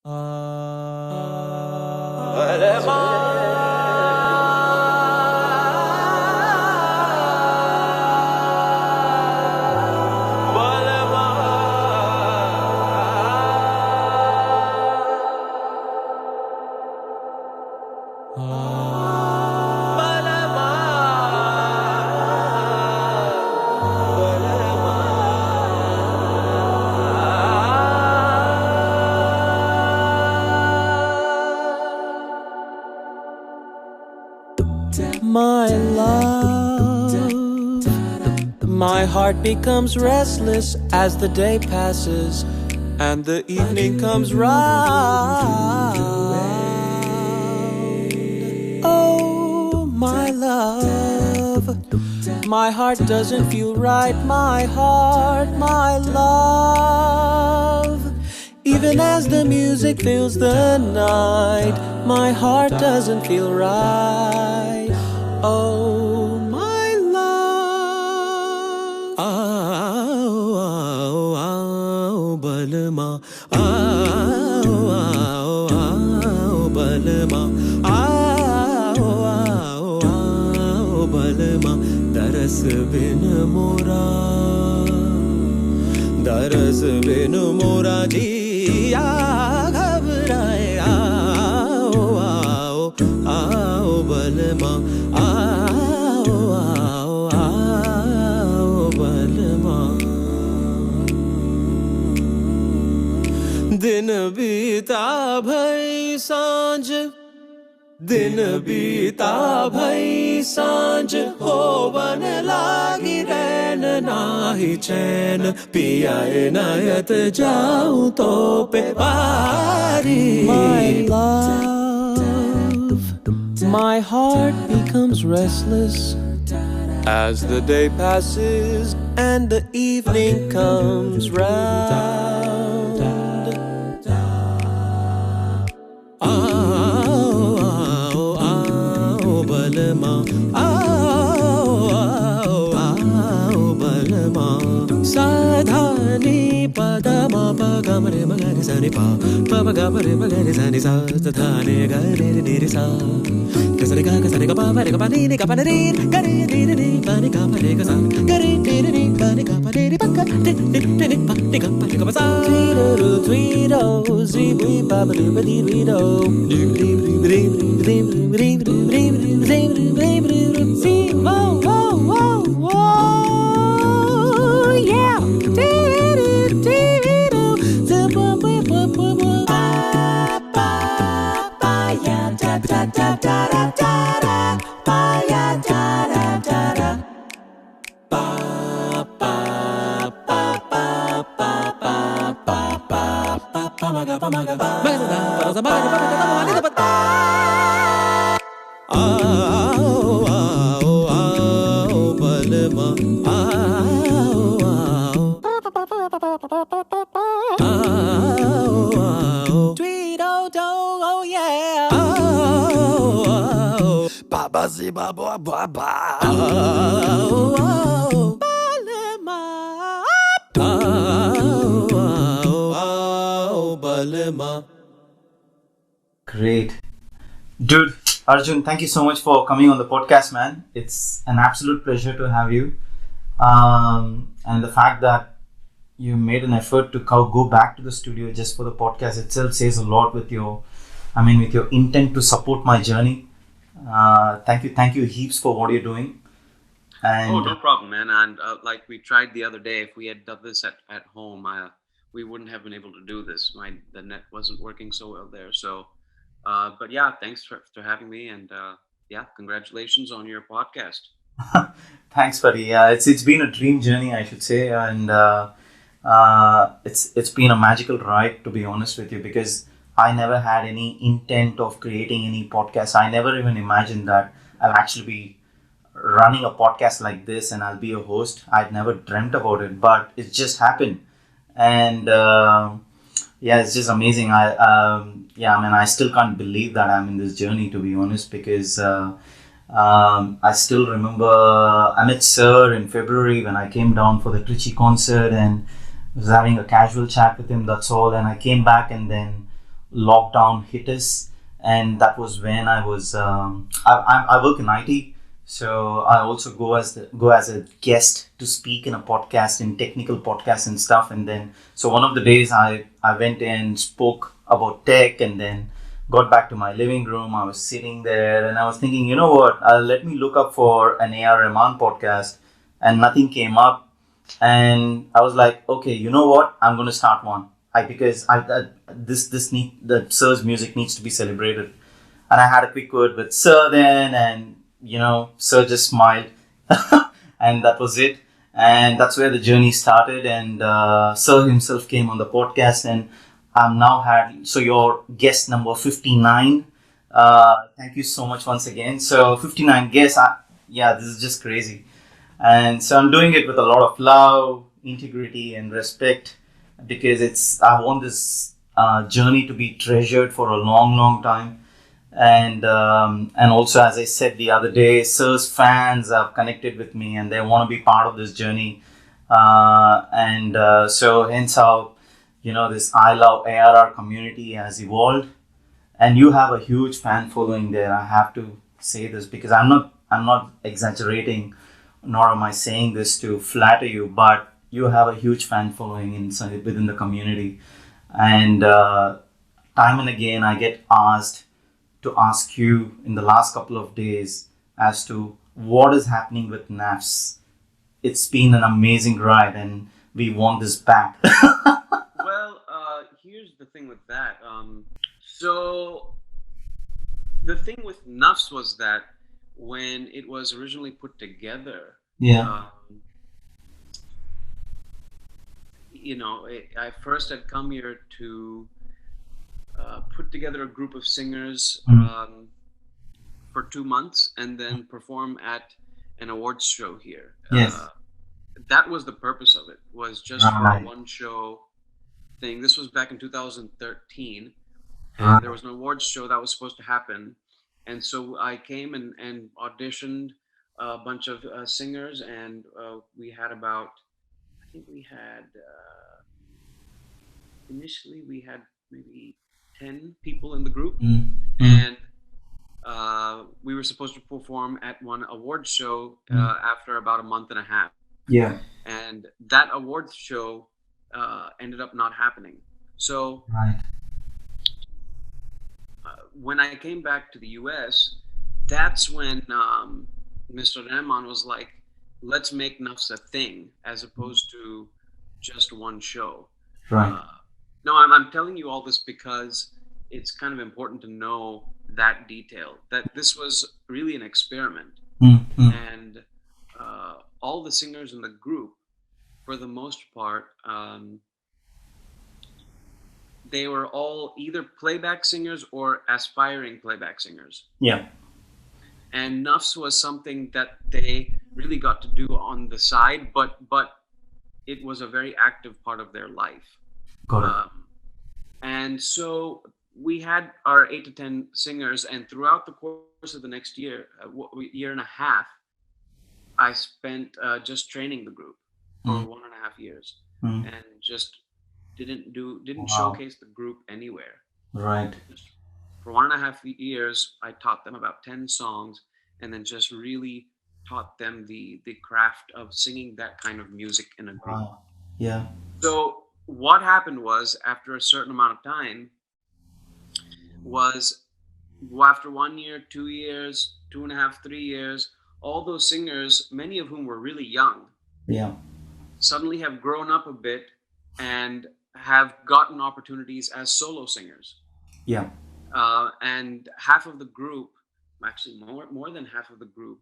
My love, my heart becomes restless as the day passes and the evening comes round. Oh, my love, my heart doesn't feel right, my heart, my love. Even as the music fills the night, my heart doesn't feel right. Oh, my love. Balma. Balma. Balma. Daras bin mora. Daras bin mora jiya ghabraye. Aao balma. दिन बीता भई सांझ दिन बीता भई सांझ होवन लागी रैन नाही चैन पिया इनायत जाऊं तो पे बारी. My love, my heart becomes restless as the day passes and the evening comes round. Sadhani padama pagamare magare sani pa pagamare magare sani sa sadhani gare ni sa kasare ga pa mare ga pa ni ga pa ni gare ni pa ni ga pa ga sa gare ni pa ni ga pa ni pa ga ni pa ni ga pa ga sa tweedo tweedo zibi ba ba ba di tweedo Great. Dude, Arjun, thank you so much for coming on the podcast, man. It's an absolute pleasure to have you. And the fact that you made an effort to go back to the studio just for the podcast itself says a lot with your intent to support my journey. Thank you heaps for what you're doing. And no problem, man. And like we tried the other day, if we had done this at home, we wouldn't have been able to do this. The net wasn't working so well there. So, but yeah, thanks for having me, and yeah, congratulations on your podcast. Thanks, buddy. Yeah, it's been a dream journey, I should say, and it's been a magical ride, to be honest with you, because I never had any intent of creating any podcast. I never even imagined that I'll actually be running a podcast like this and I'll be a host. I'd never dreamt about it, but it just happened. And yeah, it's just amazing. I still can't believe that I'm in this journey, to be honest, because I still remember I met Sir in February when I came down for the Trichy concert and was having a casual chat with him, that's all. And I came back, and then lockdown hit us, and that was when I was I work in IT, so I also go as a guest to speak in a podcast, in technical podcasts and stuff. And then so one of the days I went and spoke about tech, and then got back to my living room. I was sitting there and I was thinking, you know what, let me look up for an A.R.Rahman podcast, and nothing came up. And I was like, okay, you know what, I'm going to start one. Because this need the Sir's music needs to be celebrated. And I had a quick word with Sir then, and Sir just smiled, and that was it. And that's where the journey started. And Sir himself came on the podcast, and I'm now had so your guest number 59. Thank you so much once again. So 59 guests. Yeah, this is just crazy. And so I'm doing it with a lot of love, integrity, and respect, because I want this journey to be treasured for a long, long time. And also, as I said the other day, Sir's fans have connected with me and they want to be part of this journey. And so hence how this I Love ARR community has evolved. And you have a huge fan following there. I have to say this because I'm not exaggerating, nor am I saying this to flatter you, but you have a huge fan following within the community. And time and again, I get asked to ask you in the last couple of days as to what is happening with NAFs. It's been an amazing ride, and we want this back. Well, here's the thing with that. So the thing with NUFS was that when it was originally put together, Yeah. I first had come here to put together a group of singers for 2 months and then perform at an awards show here. Yes. That was the purpose of it, was just for a one show thing. This was back in 2013, and there was an awards show that was supposed to happen. And so I came and auditioned a bunch of singers, and we had about, I think we had, initially we had maybe 10 people in the group. And we were supposed to perform at one awards show after about a month and a half. Yeah. And that awards show ended up not happening. So when I came back to the US, that's when Mr. Rahman was like, let's make Nafs a thing as opposed to just one show. Right. No, I'm telling you all this because it's kind of important to know that detail, that this was really an experiment. And all the singers in the group, for the most part, they were all either playback singers or aspiring playback singers. Yeah. And Nufs was something that they really got to do on the side, but it was a very active part of their life. Got it. And so we had our 8 to 10 singers, and throughout the course of the next year, year and a half, I spent just training the group for 1.5 years, and just didn't showcase the group anywhere. Right. Just for 1.5 years, I taught them about 10 songs, and then just really taught them the craft of singing that kind of music in a group. Wow. Yeah. So what happened was, after a certain amount of time, was after 1 year, 2 years, 2.5, 3 years, all those singers, many of whom were really young, suddenly have grown up a bit and have gotten opportunities as solo singers. Yeah. And half of the group, actually more than half of the group,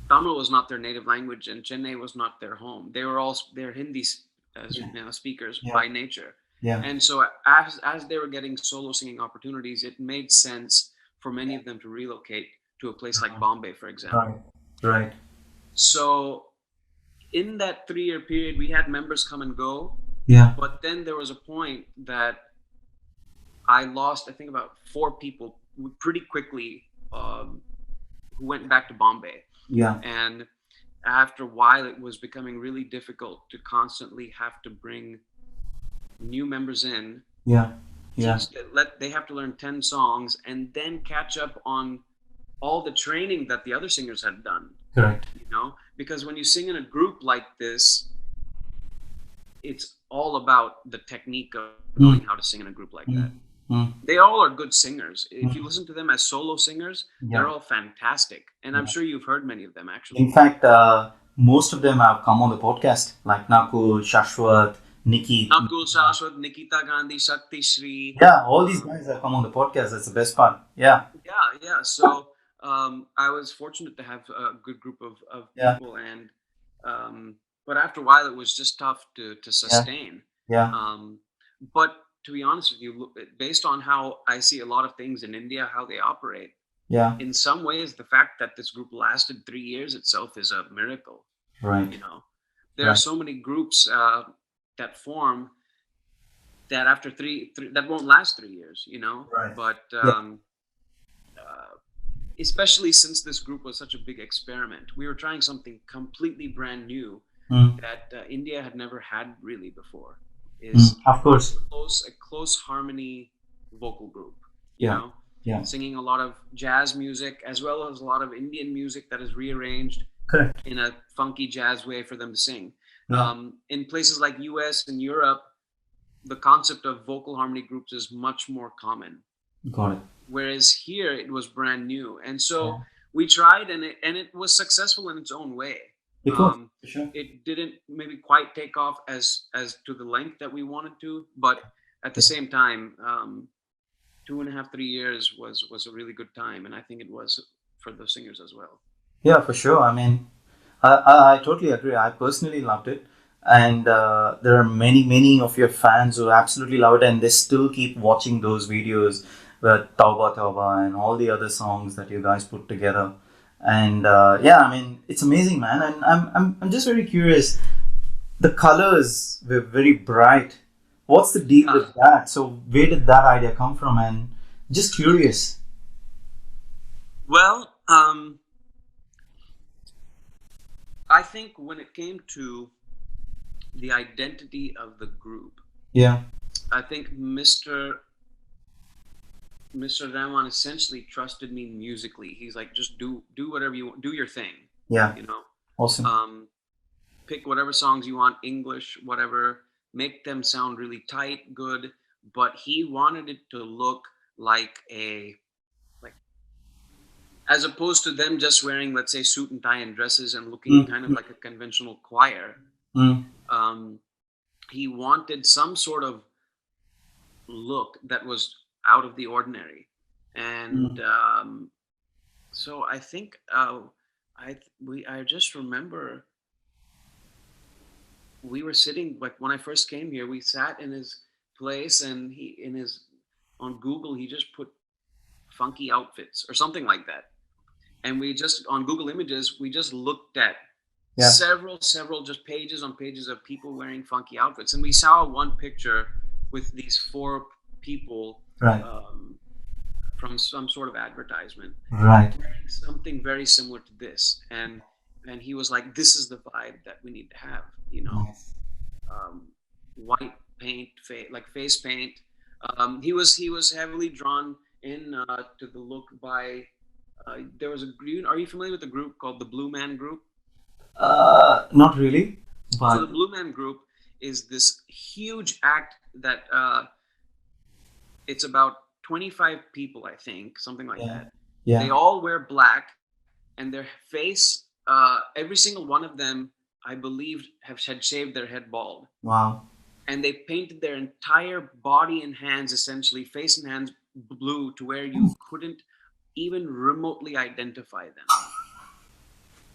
Tamil was not their native language and Chennai was not their home. They're Hindi speakers by nature. Yeah. And so as they were getting solo singing opportunities, it made sense for many of them to relocate to a place like Bombay, for example. Right. So in that 3-year period, we had members come and go. Yeah. But then there was a point that I lost, I think, about 4 people pretty quickly who went back to Bombay. Yeah. And after a while, it was becoming really difficult to constantly have to bring new members in, Yeah. Yeah. they have to learn 10 songs and then catch up on all the training that the other singers had done. Correct. Because when you sing in a group like this, it's all about the technique of knowing how to sing in a group like that. They all are good singers. If you listen to them as solo singers, they're all fantastic. And I'm sure you've heard many of them, actually. In fact, most of them have come on the podcast, like Nakul, Shashwat, Nikki. Nakul, Shashwat, Nikita Gandhi, Shakti Shri. Yeah, all these guys have come on the podcast. That's the best part. Yeah. Yeah. So I was fortunate to have a good group of people, and but after a while, it was just tough to sustain. Yeah. But to be honest with you, based on how I see a lot of things in India, how they operate, Yeah. in some ways, the fact that this group lasted 3 years itself is a miracle. Right. There are so many groups that form that after three that won't last 3 years. Right. But especially since this group was such a big experiment, we were trying something completely brand new that India had never had really before. Of course. A close harmony vocal group. Yeah. Singing a lot of jazz music as well as a lot of Indian music that is rearranged Correct. in a funky jazz way for them to sing. Yeah. In places like US and Europe, the concept of vocal harmony groups is much more common. Got it. Whereas here it was brand new. And so we tried, and it was successful in its own way. It was, for sure. It didn't maybe quite take off as to the length that we wanted to, but at the same time, 2.5, 3 years was a really good time, and I think it was for the singers as well. Yeah, for sure. I mean, I totally agree. I personally loved it, and there are many of your fans who absolutely love it, and they still keep watching those videos with Tauba Tauba and all the other songs that you guys put together. And I mean, it's amazing, man. And I'm just very curious. The colors were very bright. What's the deal with that? So where did that idea come from? And just curious. Well, I think when it came to the identity of the group, I think Mr. Rahman essentially trusted me musically. He's like, just do whatever you want, do your thing. Yeah. Awesome. Pick whatever songs you want, English, whatever, make them sound really tight, good. But he wanted it to look like as opposed to them just wearing, let's say, suit and tie and dresses and looking kind of like a conventional choir. He wanted some sort of look that was out of the ordinary. And so I think I just remember we were sitting, like when I first came here, we sat in his place, and on Google, he just put funky outfits or something like that. And we just, on Google Images, we just looked at several just pages on pages of people wearing funky outfits. And we saw one picture with these 4 people from some sort of advertisement, wearing something very similar to this. And he was like, this is the vibe that we need to have, white paint, like face paint. He was heavily drawn in to the look by, there was are you familiar with a group called the Blue Man Group? Not really. But So the Blue Man Group is this huge act that it's about 25 people, I think, something like that. They all wear black, and their face, every single one of them, I believe, had shaved their head bald. Wow. And they painted their entire body and hands, essentially face and hands, blue, to where you couldn't even remotely identify them.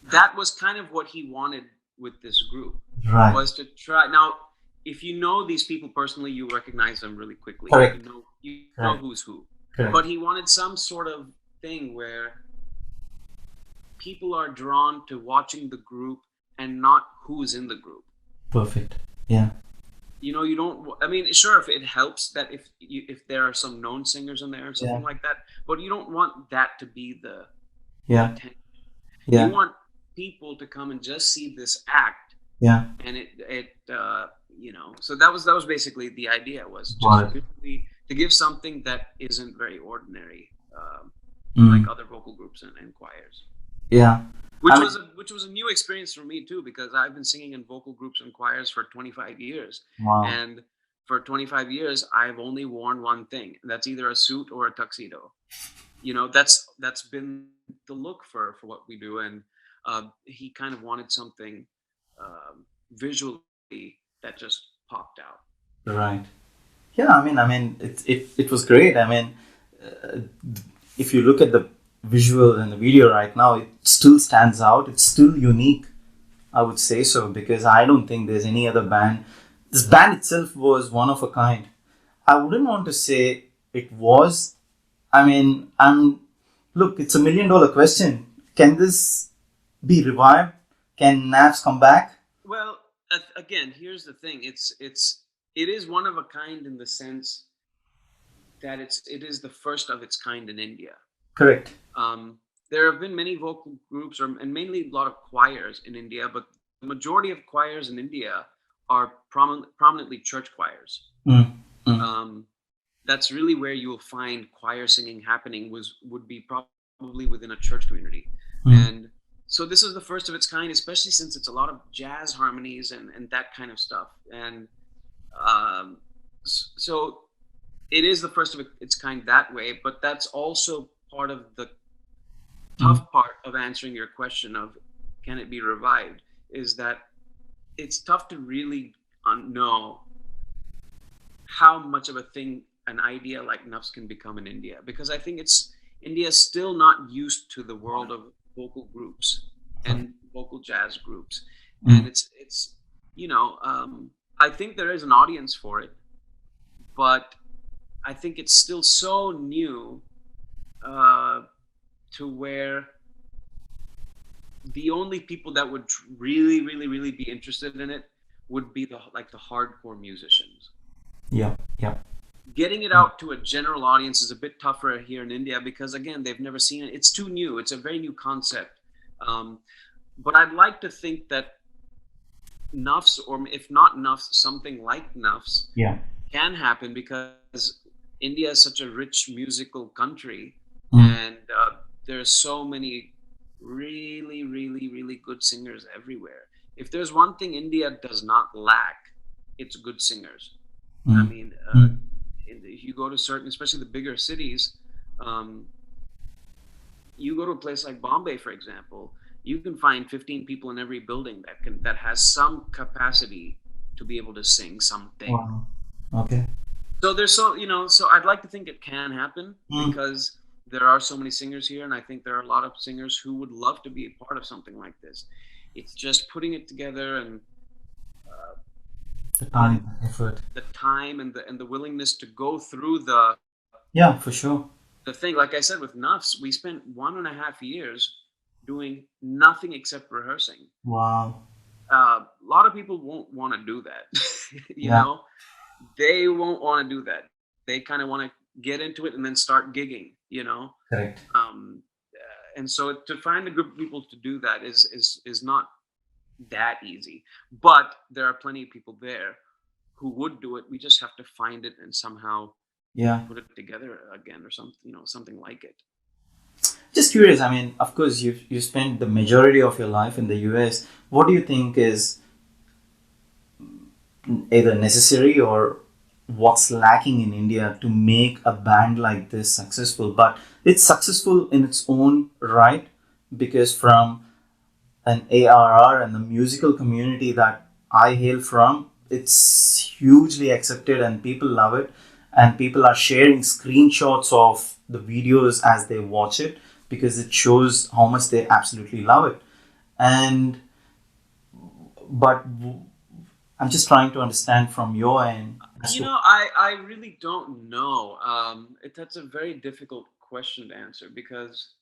That was kind of what he wanted with this group, was to try. Now, if you know these people personally, you recognize them really quickly. Correct. You know who's who. Correct. But he wanted some sort of thing where people are drawn to watching the group and not who's in the group. Perfect. Yeah. You don't, I mean, sure, if it helps that if there are some known singers in there or something like that, but you don't want that to be the intent. You want people to come and just see this act. Yeah. And So that was basically the idea, was just Got it. really to give something that isn't very ordinary, like Mm. other vocal groups and choirs. Yeah. I mean, Which was a new experience for me too, because I've been singing in vocal groups and choirs for 25 years, wow. and for 25 years I've only worn one thing, and that's either a suit or a tuxedo. That's been the look for what we do, and he kind of wanted something visually that just popped out. Right. Yeah. I mean, it was great. I mean, uh, if you look at the visual and the video right now, it still stands out. It's still unique. I would say so because I don't think there's any other band. This band itself was one of a kind. I wouldn't want to say it was. I mean, look, it's $1 million question. Can this be revived? Can Navs come back? Well, again, here's the thing. It is one of a kind in the sense that it is the first of its kind in India. Correct. There have been many vocal groups, and mainly a lot of choirs in India, but the majority of choirs in India are prominently church choirs. Mm. Mm. That's really where you will find choir singing happening, would be probably within a church community. Mm. And so this is the first of its kind, especially since it's a lot of jazz harmonies and that kind of stuff. And so it is the first of its kind that way, but that's also part of the tough part of answering your question of can it be revived, is that it's tough to really know how much of a thing an idea like Nufs can become in India, because I think India's still not used to the world of vocal groups and vocal jazz groups. And it's I think there is an audience for it, but I think it's still so new to where the only people that would really, really, really be interested in it would be the hardcore musicians. Yeah. Yeah. Getting it out to a general audience is a bit tougher here in India because, again, they've never seen it. It's too new. It's a very new concept. But I'd like to think that Nufs, or if not Nufs, something like Nufs, Yeah. can happen because India is such a rich musical country, and there's so many really, really, really good singers everywhere. If there's one thing India does not lack, it's good singers. I mean, if you go to certain, especially the bigger cities, you go to a place like Bombay, for example, you can find 15 people in every building that has some capacity to be able to sing something. Wow. Okay. So there's so I'd like to think it can happen because there are so many singers here, and I think there are a lot of singers who would love to be a part of something like this. It's just putting it together and The time, effort. the time and the willingness to go through the Yeah, for sure. the thing. Like I said, with Nufs, we spent 1.5 years doing nothing except rehearsing. Wow. A lot of people won't want to do that. you know, they won't want to do that. They kind of want to get into it and then start gigging. Correct. And so to find a group of people to do that is not that easy, but there are plenty of people there who would do it. We just have to find it and somehow put it together again, or something like it. Just curious. I mean, of course, you spent the majority of your life in the US. What do you think is either necessary or what's lacking in India to make a band like this successful? But it's successful in its own right, because from an ARR and the musical community that I hail from, it's hugely accepted and people love it, and people are sharing screenshots of the videos as they watch it because it shows how much they absolutely love it. But I'm just trying to understand from your end. I really don't know. That's a very difficult question to answer because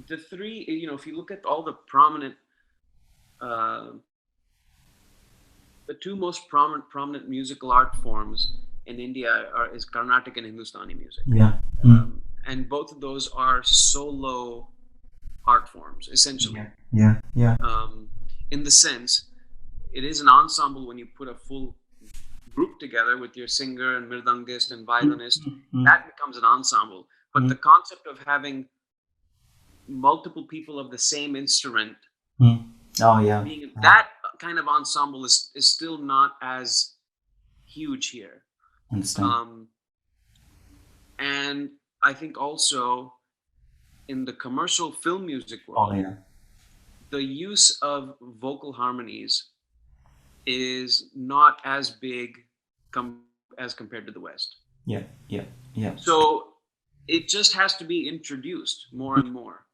the three, if you look at all the prominent, the two most prominent musical art forms in India is Carnatic and Hindustani music. Yeah. And both of those are solo art forms, essentially. Yeah. In the sense, it is an ensemble when you put a full group together with your singer and mirdangist and violinist. That becomes an ensemble. But the concept of having multiple people of the same instrument Oh yeah. being that kind of ensemble is still not as huge here. Understand. And I think also in the commercial film music Oh world, yeah. the use of vocal harmonies is not as big as compared to the West. Yeah. So it just has to be introduced more and more.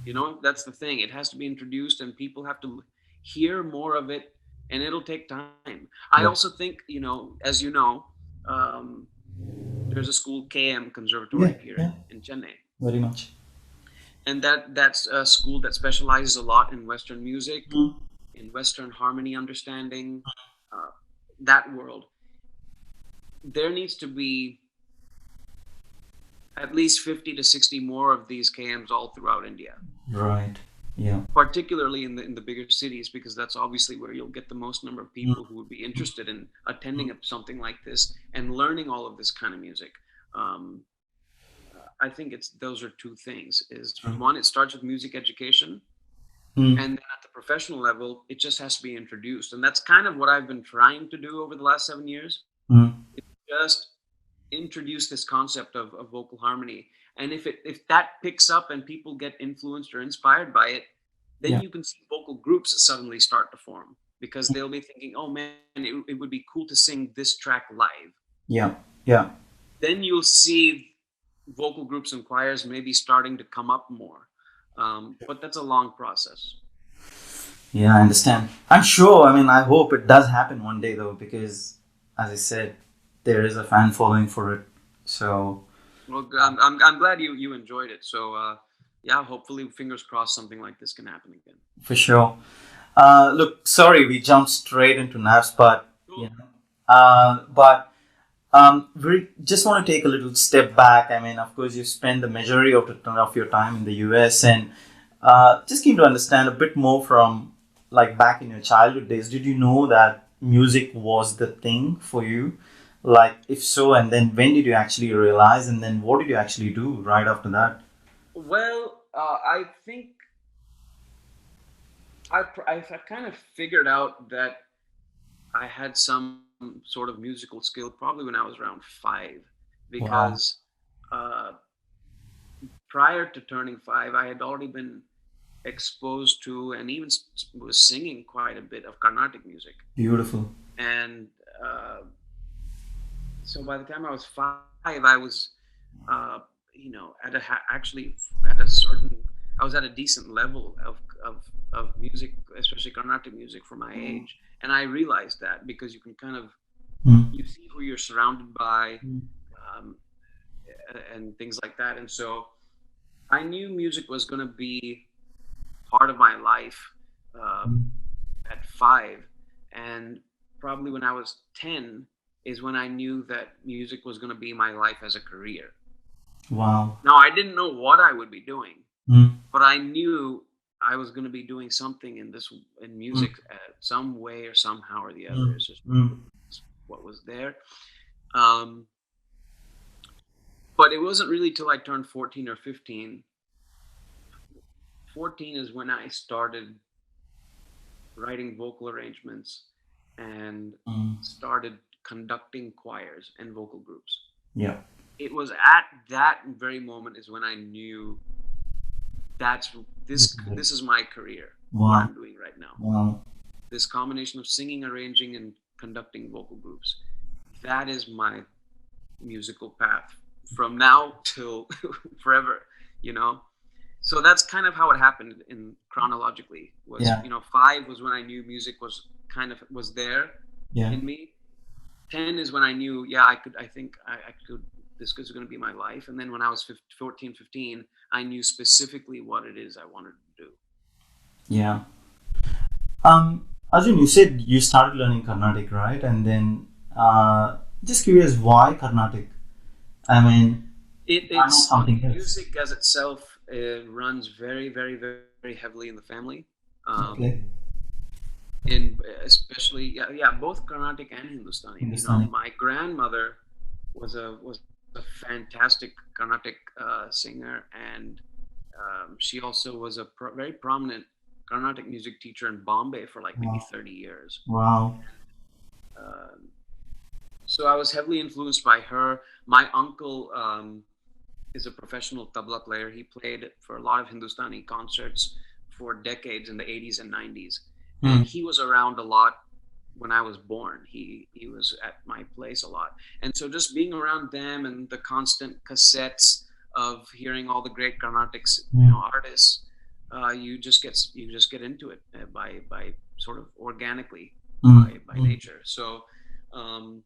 You know, that's the thing. It has to be introduced and people have to hear more of it, and it'll take time. I also think, you know, as you know, there's a school, KM Conservatory here in Chennai. Very much. And that's a school that specializes a lot in Western music, in Western harmony understanding, that world. There needs to be at least 50 to 60 more of these KMs all throughout India. Right. Yeah. Particularly in the bigger cities, because that's obviously where you'll get the most number of people who would be interested in attending something like this and learning all of this kind of music. I think those are two things. Is one, it starts with music education, and then at the professional level, it just has to be introduced, and that's kind of what I've been trying to do over the last 7 years. It's just introduce this concept of vocal harmony, and if that picks up and people get influenced or inspired by it, then you can see vocal groups suddenly start to form, because they'll be thinking, oh man, it would be cool to sing this track live. Yeah. Then you'll see vocal groups and choirs maybe starting to come up more, but that's a long process. Yeah, I understand. I'm sure. I mean, I hope it does happen one day, though, because, as I said, there is a fan following for it. So, well, I'm glad you enjoyed it. So, yeah, hopefully, fingers crossed, something like this can happen again. For sure. Look, sorry, we jumped straight into NAVs, but you know, we just want to take a little step back. I mean, of course, you spent the majority of your time in the US, and just keen to understand a bit more from like back in your childhood days. Did you know that music was the thing for you? Like, if so, and then when did you actually realize, and then what did you actually do right after that? Well, I think I've kind of figured out that I had some sort of musical skill probably when I was around 5, because prior to turning 5, I had already been exposed to and even was singing quite a bit of Carnatic music. Beautiful. And so by the time I was 5, I was, you know, actually at a certain, I was at a decent level of music, especially Carnatic music for my age. And I realized that because you can kind of, you see who you're surrounded by, and things like that. And so I knew music was going to be part of my life at 5. And probably when I was 10 is when I knew that music was going to be my life as a career. Wow. Now, I didn't know what I would be doing, but I knew I was going to be doing something in music some way or somehow or the other. It's just what was there. But it wasn't really till I turned 14 or 15. 14 is when I started writing vocal arrangements and started conducting choirs and vocal groups. Yeah. It was at that very moment is when I knew this is my career. Wow. What I'm doing right now. Wow. This combination of singing, arranging, and conducting vocal groups. That is my musical path from now till forever, you know? So that's kind of how it happened in chronologically was, you know, 5 was when I knew music was there in me. 10 is when I knew, I could, this is going to be my life. And then when I was 14, 15, I knew specifically what it is I wanted to do. Yeah. Arjun, you said you started learning Carnatic, right? And then, just curious, why Carnatic? I mean, it's something else. music as itself runs very, very, very heavily in the family. Okay. In especially, yeah, both Carnatic and Hindustani. Hindustani. My grandmother was a fantastic Carnatic singer, and she also was a very prominent Carnatic music teacher in Bombay for like maybe Wow. 30 years. Wow. Um, so I was heavily influenced by her. My uncle is a professional tabla player. He played for a lot of Hindustani concerts for decades in the 80s and 90s. Hmm. And he was around a lot when I was born. He was at my place a lot. And so just being around them and the constant cassettes of hearing all the great Carnatics, Hmm. artists, you just get into it by sort of organically Hmm. by Hmm. nature. So um,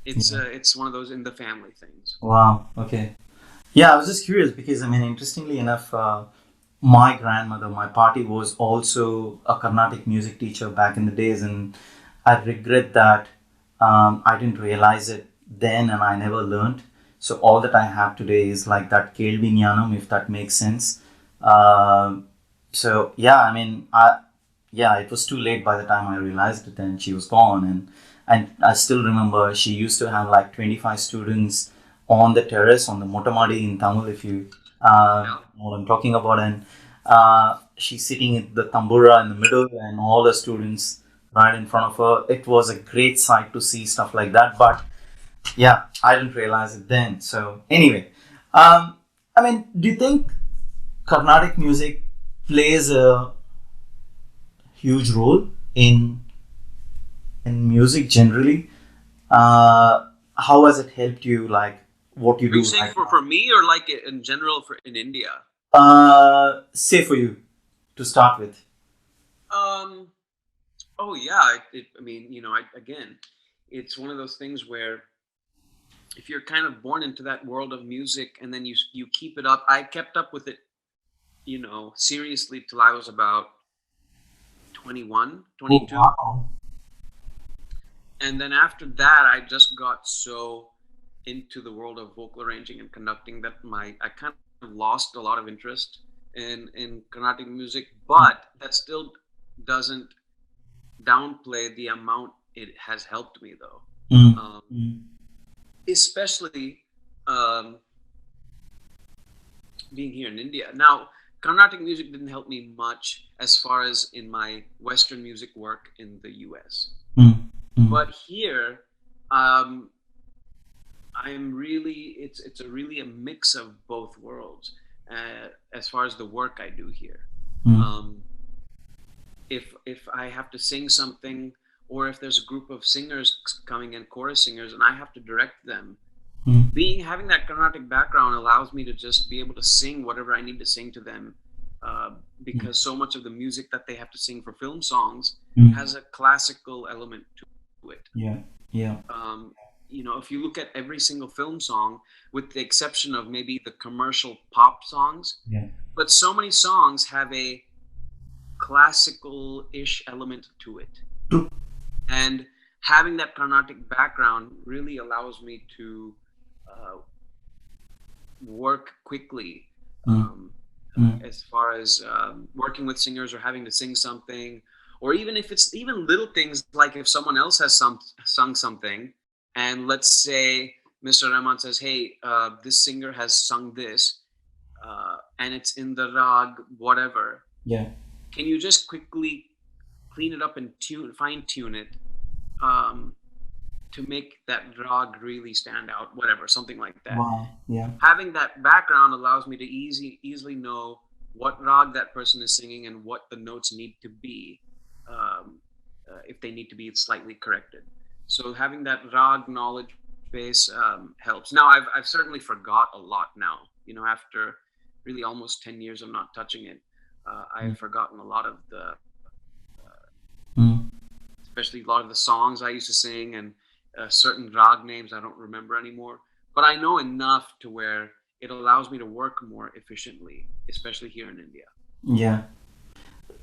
Yeah. it's one of those in the family things. Wow. Okay. Yeah, I was just curious because I mean, interestingly enough, my grandmother, my party was also a Carnatic music teacher back in the days, and I regret that I didn't realize it then, and I never learned. So all that I have today is like that Kelvi Jnanam, if that makes sense. Um so yeah, I mean, yeah, it was too late by the time I realized it, and she was gone. And I still remember she used to have like 25 students on the terrace on the Motamadi in Tamil, if you Yeah. know what I'm talking about. And she's sitting in the tambura in the middle, and all the students right in front of her. It was a great sight to see stuff like that. But yeah, I didn't realize it then. So anyway, I mean, do you think Carnatic music plays a huge role in music generally? How has it helped you, like what you Are you do saying right for now? me or like in general for in India? Say for you to start with. Um. Oh yeah. I mean, again, it's one of those things where if you're kind of born into that world of music and then you keep it up. I kept up with it, seriously till I was about 21, Oh 22. wow. And then after that, I just got so into the world of vocal arranging and conducting that I kind of lost a lot of interest in Carnatic music, but that still doesn't downplay the amount it has helped me though. Mm, Um, mm, especially um, being here in India. Now, Carnatic music didn't help me much as far as in my Western music work in the US. mm, mm. But here, um, I'm really it's a really a mix of both worlds as far as the work I do here. Mm, Um, if I have to sing something, or if there's a group of singers coming in, chorus singers, and I have to direct them, mm, having that Carnatic background allows me to just be able to sing whatever I need to sing to them, mm, because so much of the music that they have to sing for film songs mm. has a classical element to it. Yeah, yeah, Um, if you look at every single film song, with the exception of maybe the commercial pop songs, yeah. but so many songs have a classical-ish element to it. True. And having that Carnatic background really allows me to uh, work quickly, Mm, mm, as far as working with singers or having to sing something, or even if it's even little things like if someone else has sung something, and let's say Mr. Rahman says, "Hey, this singer has sung this, and it's in the rag, whatever. yeah. Can you just quickly clean it up and fine tune it?" Um, to make that rag really stand out, whatever, something like that. Wow. Yeah. Having that background allows me to easily know what rag that person is singing and what the notes need to be, um, if they need to be slightly corrected. So having that rag knowledge base helps. Now I've certainly forgot a lot now. After really almost 10 years of not touching it, Mm, I've forgotten a lot of the mm. especially a lot of the songs I used to sing, and certain rag names I don't remember anymore. But I know enough to where it allows me to work more efficiently, especially here in India. Yeah.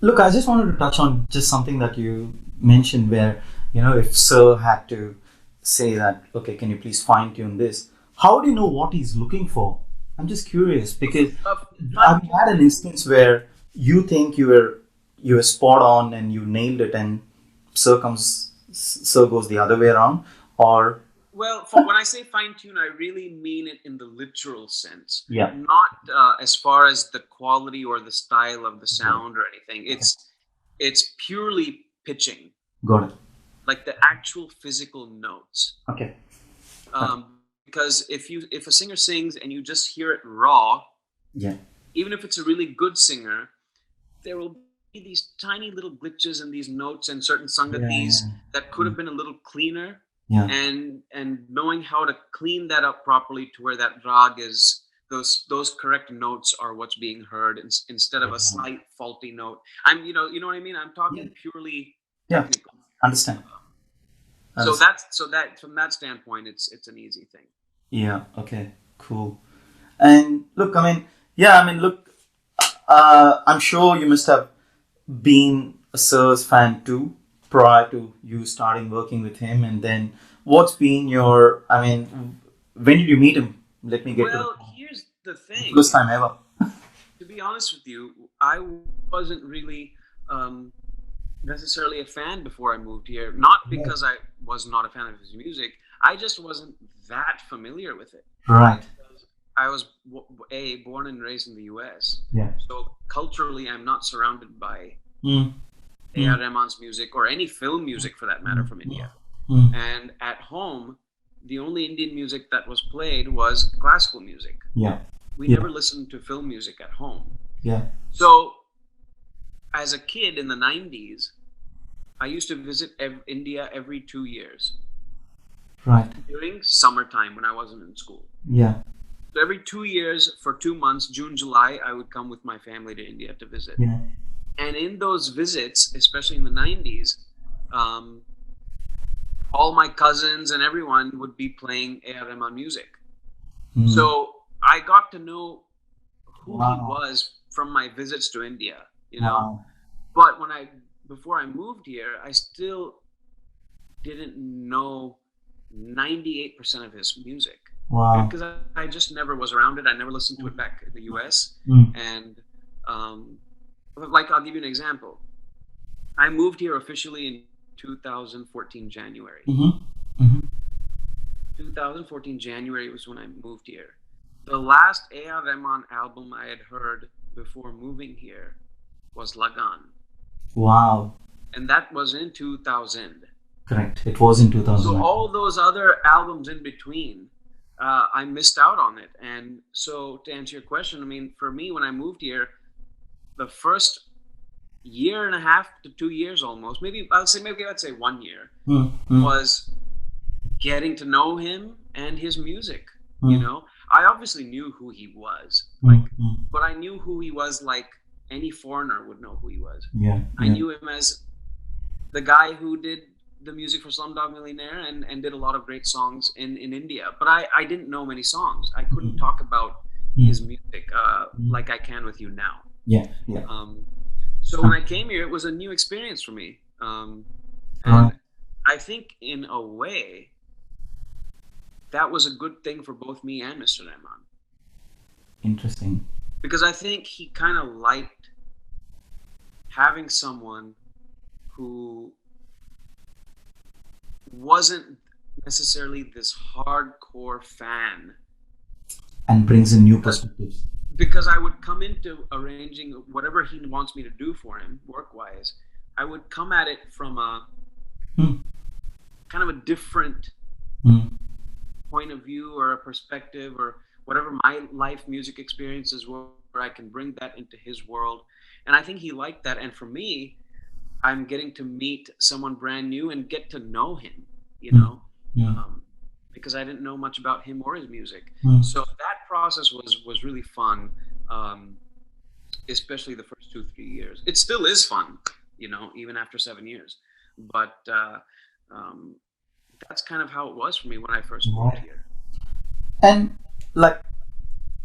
Look, I just wanted to touch on just something that you mentioned where, if Sir had to say that, okay, can you please fine tune this? How do you know what he's looking for? I'm just curious because, have you had an instance where you think you were spot on and you nailed it, and so goes the other way around, or Well, when I say fine tune, I really mean it in the literal sense, yeah, not as far as the quality or the style of the sound or anything. It's purely pitching, got it. like the actual physical notes. Okay. Because if a singer sings and you just hear it raw, Yeah. even if it's a really good singer, there will be these tiny little glitches in these notes and certain sangatis that could have been a little cleaner. Yeah. And knowing how to clean that up properly to where that rag is, those correct notes are what's being heard instead of a slight faulty note. You know what I mean. I'm talking purely technical. Understand. So that from that standpoint, it's an easy thing. Yeah. Okay. Cool. And look, look, I'm sure you must have been a Sir's fan too prior to you starting working with him. And then what's been your, when did you meet him? Let me get to the here's the thing. first time ever. To be honest with you, I wasn't really necessarily a fan before I moved here. Not because I was not a fan of his music. I just wasn't that familiar with it. Right. I was born and raised in the US. Yeah. So culturally, I'm not surrounded by A.R.Rahman's music or any film music for that matter from India. And at home, the only Indian music that was played was classical music. Yeah. We never listened to film music at home. Yeah. So as a kid in the 90s, I used to visit India every 2 years. Right. During summertime when I wasn't in school. Yeah. So every 2 years for 2 months, June, July, I would come with my family to India to visit. Yeah. And in those visits, especially in the 90s, all my cousins and everyone would be playing A.R.Rahman music. So I got to know who he was from my visits to India, you know. But before I moved here, I still didn't know 98% of his music. Wow. Because I just never was around it. I never listened to it back in the US. And like, I'll give you an example. I moved here officially in 2014 January. 2014 January was when I moved here. The last A.R.Rahman album I had heard before moving here was Lagan. Wow. And that was in 2000. Correct. It was in 2000. So all those other albums in between, I missed out on it. And so to answer your question, for me, when I moved here, the first year and a half to 2 years almost, let's say 1 year, was getting to know him and his music. You know, I obviously knew who he was, but I knew who he was like any foreigner would know who he was. Yeah. I knew him as the guy who did the music for Slumdog Millionaire and did a lot of great songs in India. But I didn't know many songs. I couldn't talk about his music like I can with you now. Yeah. So when I came here, it was a new experience for me. And I think in a way, that was a good thing for both me and Mr. Rahman. Interesting. Because I think he kind of liked having someone who wasn't necessarily this hardcore fan. And brings in new perspectives. Because I would come into arranging whatever he wants me to do for him, work-wise, I would come at it from a kind of a different point of view or a perspective or whatever my life music experiences were, where I can bring that into his world. And I think he liked that. And for me, I'm getting to meet someone brand new and get to know him, you know, because I didn't know much about him or his music. So that process was really fun, especially the first 2-3 years. It still is fun, you know, even after 7 years. But that's kind of how it was for me when I first moved here. And like,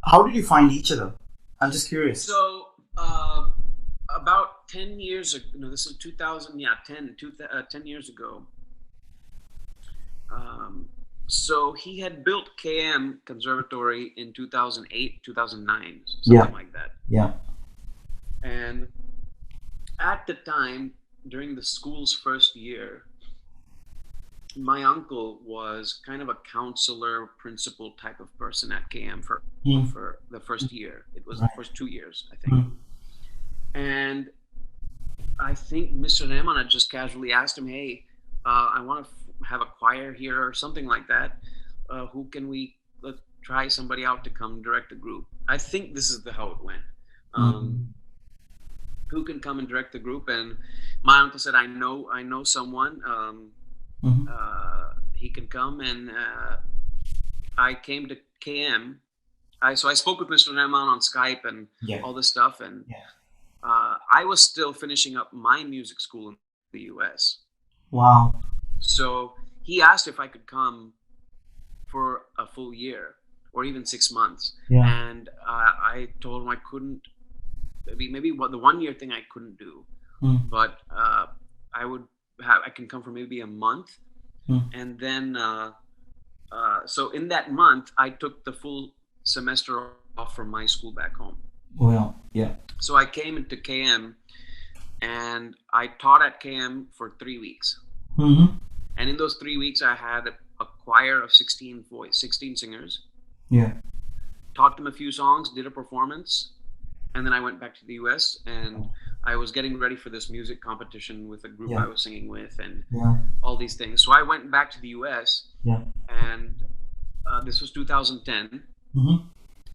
how did you find each other? I'm just curious. So about 10 years ago, no, this is 2000, 10 years ago. So he had built KM Conservatory in 2008, 2009, something like that. Yeah. And at the time, during the school's first year, my uncle was kind of a counselor, principal type of person at KM Mm. for the first year. It was the Right. first 2 years, I think. Mm. And I think Mr. Rahman had just casually asked him, "Hey, I want to have a choir here or something like that. Who can we let's try somebody out to come direct the group?" I think this is how it went. Um, Mm. who can come and direct the group? And my uncle said, I know someone. Mm. He can come, and I came to KM. So I spoke with Mr. Rahman on Skype and Yeah. all this stuff, and Yeah. I was still finishing up my music school in the U.S. Wow. So he asked if I could come for a full year or even 6 months, Yeah. and I told him I couldn't. Maybe the 1 year thing I couldn't do, Mm. but I can come for maybe a month, Mm. and then so in that month I took the full semester off from my school back home. Well, yeah. So I came into KM and I taught at KM for 3 weeks. Mm-hmm. And in those 3 weeks, I had a choir of 16 singers. Yeah. Taught them a few songs, did a performance, and then I went back to the US and I was getting ready for this music competition with a group Yeah. I was singing with and Yeah. all these things. So I went back to the US, Yeah. and this was 2010. Mm-hmm.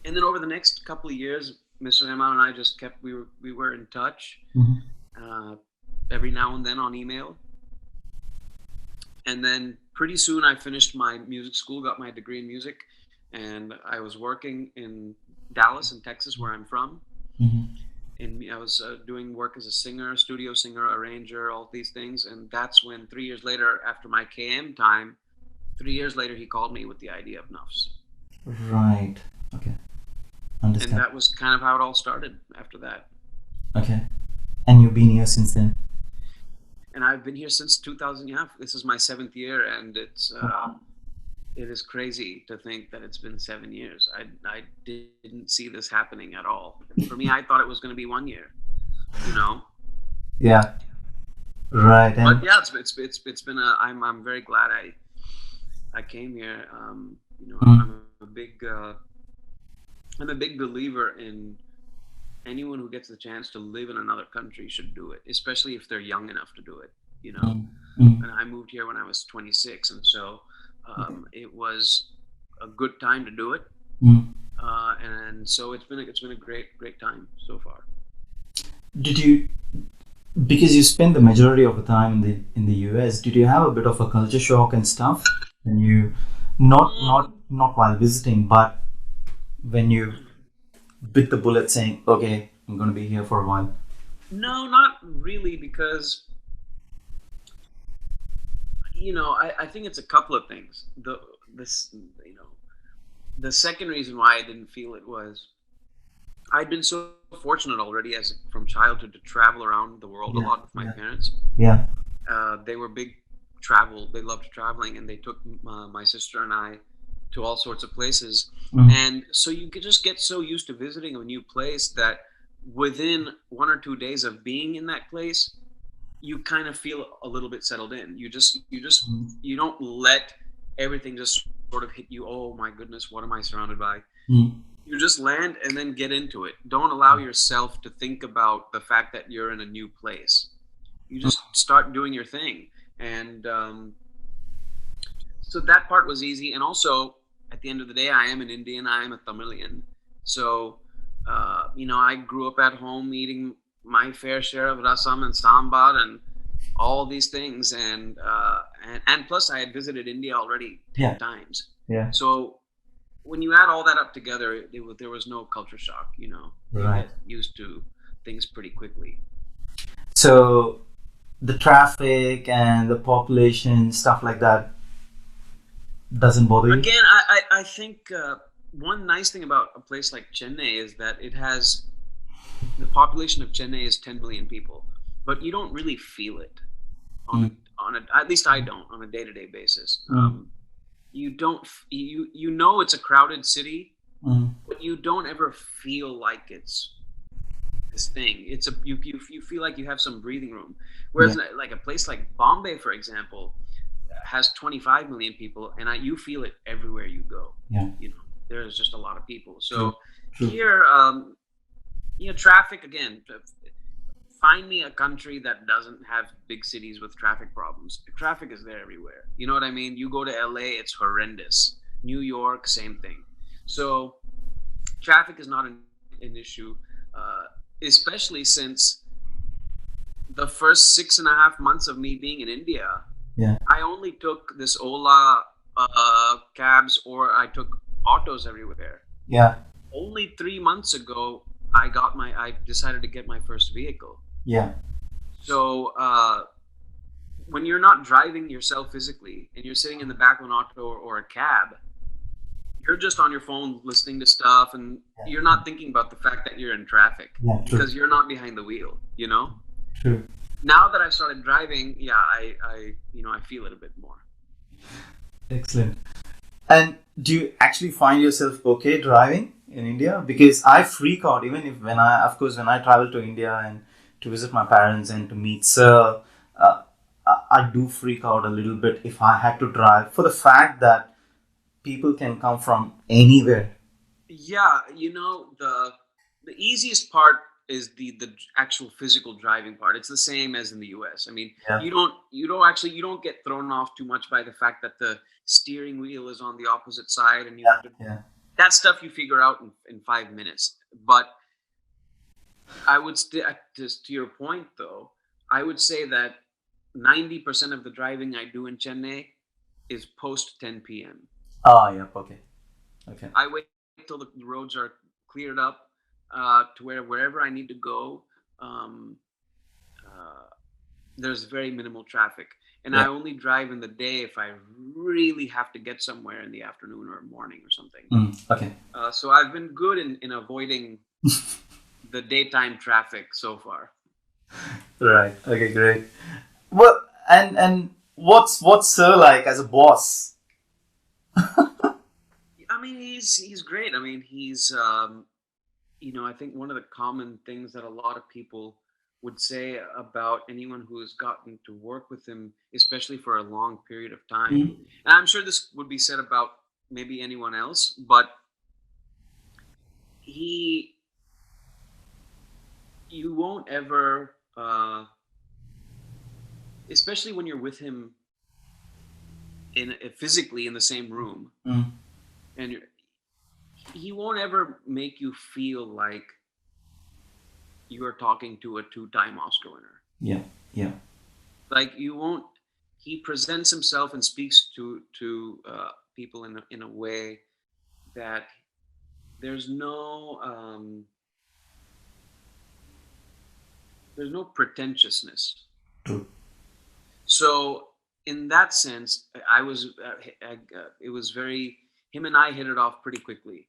And then over the next couple of years, Mr. Rahman and I just we were in touch Mm-hmm. every now and then on email. And then pretty soon I finished my music school, got my degree in music, and I was working in Dallas in Texas, where I'm from. Mm-hmm. And I was doing work as a singer, studio singer, arranger, all these things. And that's when 3 years later, after my KM time, 3 years later, he called me with the idea of Nuffs. Right. Okay. Understand. And that was kind of how it all started after that. Okay. And you've been here since then? And I've been here since 2000. Yeah, this is my 7th year, and it is crazy to think that it's been 7 years. I didn't see this happening at all. For me, I thought it was going to be 1 year. You know. Yeah. Right. But yeah, it's been a. I'm very glad I came here. You know, I'm a big believer in anyone who gets the chance to live in another country should do it, especially if they're young enough to do it. You know, and I moved here when I was 26, and so it was a good time to do it. And so it's been a great time so far. Did you, because you spent the majority of the time in the US, did you have a bit of a culture shock and stuff? When you not while visiting, but when you bit the bullet saying, okay, I'm going to be here for a while? No, not really, because you know, I think it's a couple of things. The second reason why I didn't feel it was I'd been so fortunate already from childhood to travel around the world a lot with my parents. Yeah. They were big they loved traveling, and they took my sister and I to all sorts of places. And so you could just get so used to visiting a new place that within 1 or 2 days of being in that place, you kind of feel a little bit settled in. You don't let everything just sort of hit you. Oh my goodness, what am I surrounded by? You just land and then get into it. Don't allow yourself to think about the fact that you're in a new place. You just start doing your thing. And so that part was easy. And also, at the end of the day, I am an Indian. I am a Tamilian. So, you know, I grew up at home eating my fair share of rasam and sambar and all these things. And plus, I had visited India already 10 times. Yeah. So when you add all that up together, there was no culture shock, you know. Right. You get used to things pretty quickly. So the traffic and the population, stuff like that, doesn't bother you? Again, I think one nice thing about a place like Chennai is that the population of Chennai is 10 million people, but you don't really feel it at least I don't, on a day-to-day basis. You don't, you know it's a crowded city, but you don't ever feel like it's this thing. It's you feel like you have some breathing room. Whereas like a place like Bombay, for example, has 25 million people, and you feel it everywhere you go. Yeah. You know, there's just a lot of people. So True. here, traffic again. Find me a country that doesn't have big cities with traffic problems. Traffic is there everywhere. You know what I mean? You go to LA, it's horrendous. New York, same thing. So traffic is not an issue, especially since the first 6.5 months of me being in India, Yeah. I only took this Ola cabs, or I took autos everywhere. Yeah. Only 3 months ago, I decided to get my first vehicle. Yeah. So when you're not driving yourself physically and you're sitting in the back of an auto or a cab, you're just on your phone listening to stuff, and you're not thinking about the fact that you're in traffic because you're not behind the wheel, you know? True. Now that I've started driving, I feel it a bit more. Excellent. And do you actually find yourself okay driving in India? Because I freak out even if when I travel to India and to visit my parents and to meet Sir, I do freak out a little bit if I had to drive, for the fact that people can come from anywhere. Yeah, the easiest part is the actual physical driving part. It's the same as in the US. I mean, you don't get thrown off too much by the fact that the steering wheel is on the opposite side, and you have to that stuff you figure out in 5 minutes. But I would just to your point though, I would say that 90% of the driving I do in Chennai is post 10 p.m. Oh, yeah, okay. I wait till the roads are cleared up to wherever I need to go. There's very minimal traffic, and I only drive in the day if I really have to get somewhere in the afternoon or morning or something. Okay. So I've been good in avoiding the daytime traffic so far. Right. Okay, great. Well, and what's Sir like as a boss? I mean, he's great. I mean, he's I think one of the common things that a lot of people would say about anyone who has gotten to work with him, especially for a long period of time, and I'm sure this would be said about maybe anyone else, but you won't ever, especially when you're with him physically in the same room, and he won't ever make you feel like you are talking to a 2-time Oscar winner. Yeah. Like you won't. He presents himself and speaks to people in a way that there's no pretentiousness. True. So in that sense, it was very, him and I hit it off pretty quickly,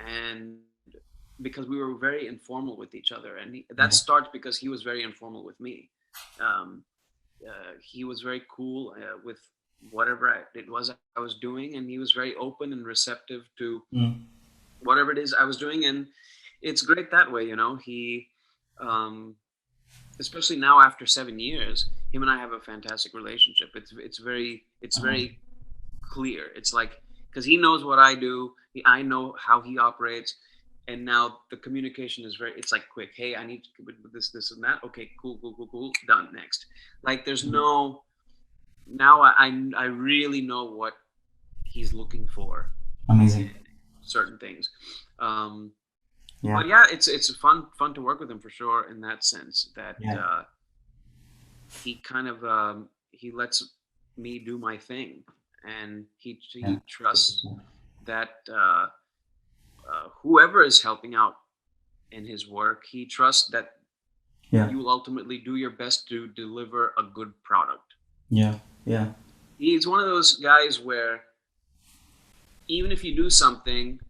and because we were very informal with each other, and that starts because he was very informal with me. He was very cool with whatever it was I was doing, and he was very open and receptive to whatever it is I was doing, and it's great that way. He especially now after 7 years, him and I have a fantastic relationship. It's very clear. It's like, because he knows what I do, I know how he operates, and now the communication is it's like quick. Hey, I need to do this and that. Okay, cool, done. Next. Like there's no, now I really know what he's looking for. Amazing. Certain things. Yeah. But yeah, it's fun to work with him for sure, in that sense that he kind of he lets me do my thing, and he trusts that whoever is helping out in his work, he trusts that you will ultimately do your best to deliver a good product. Yeah. He's one of those guys where even if you do something,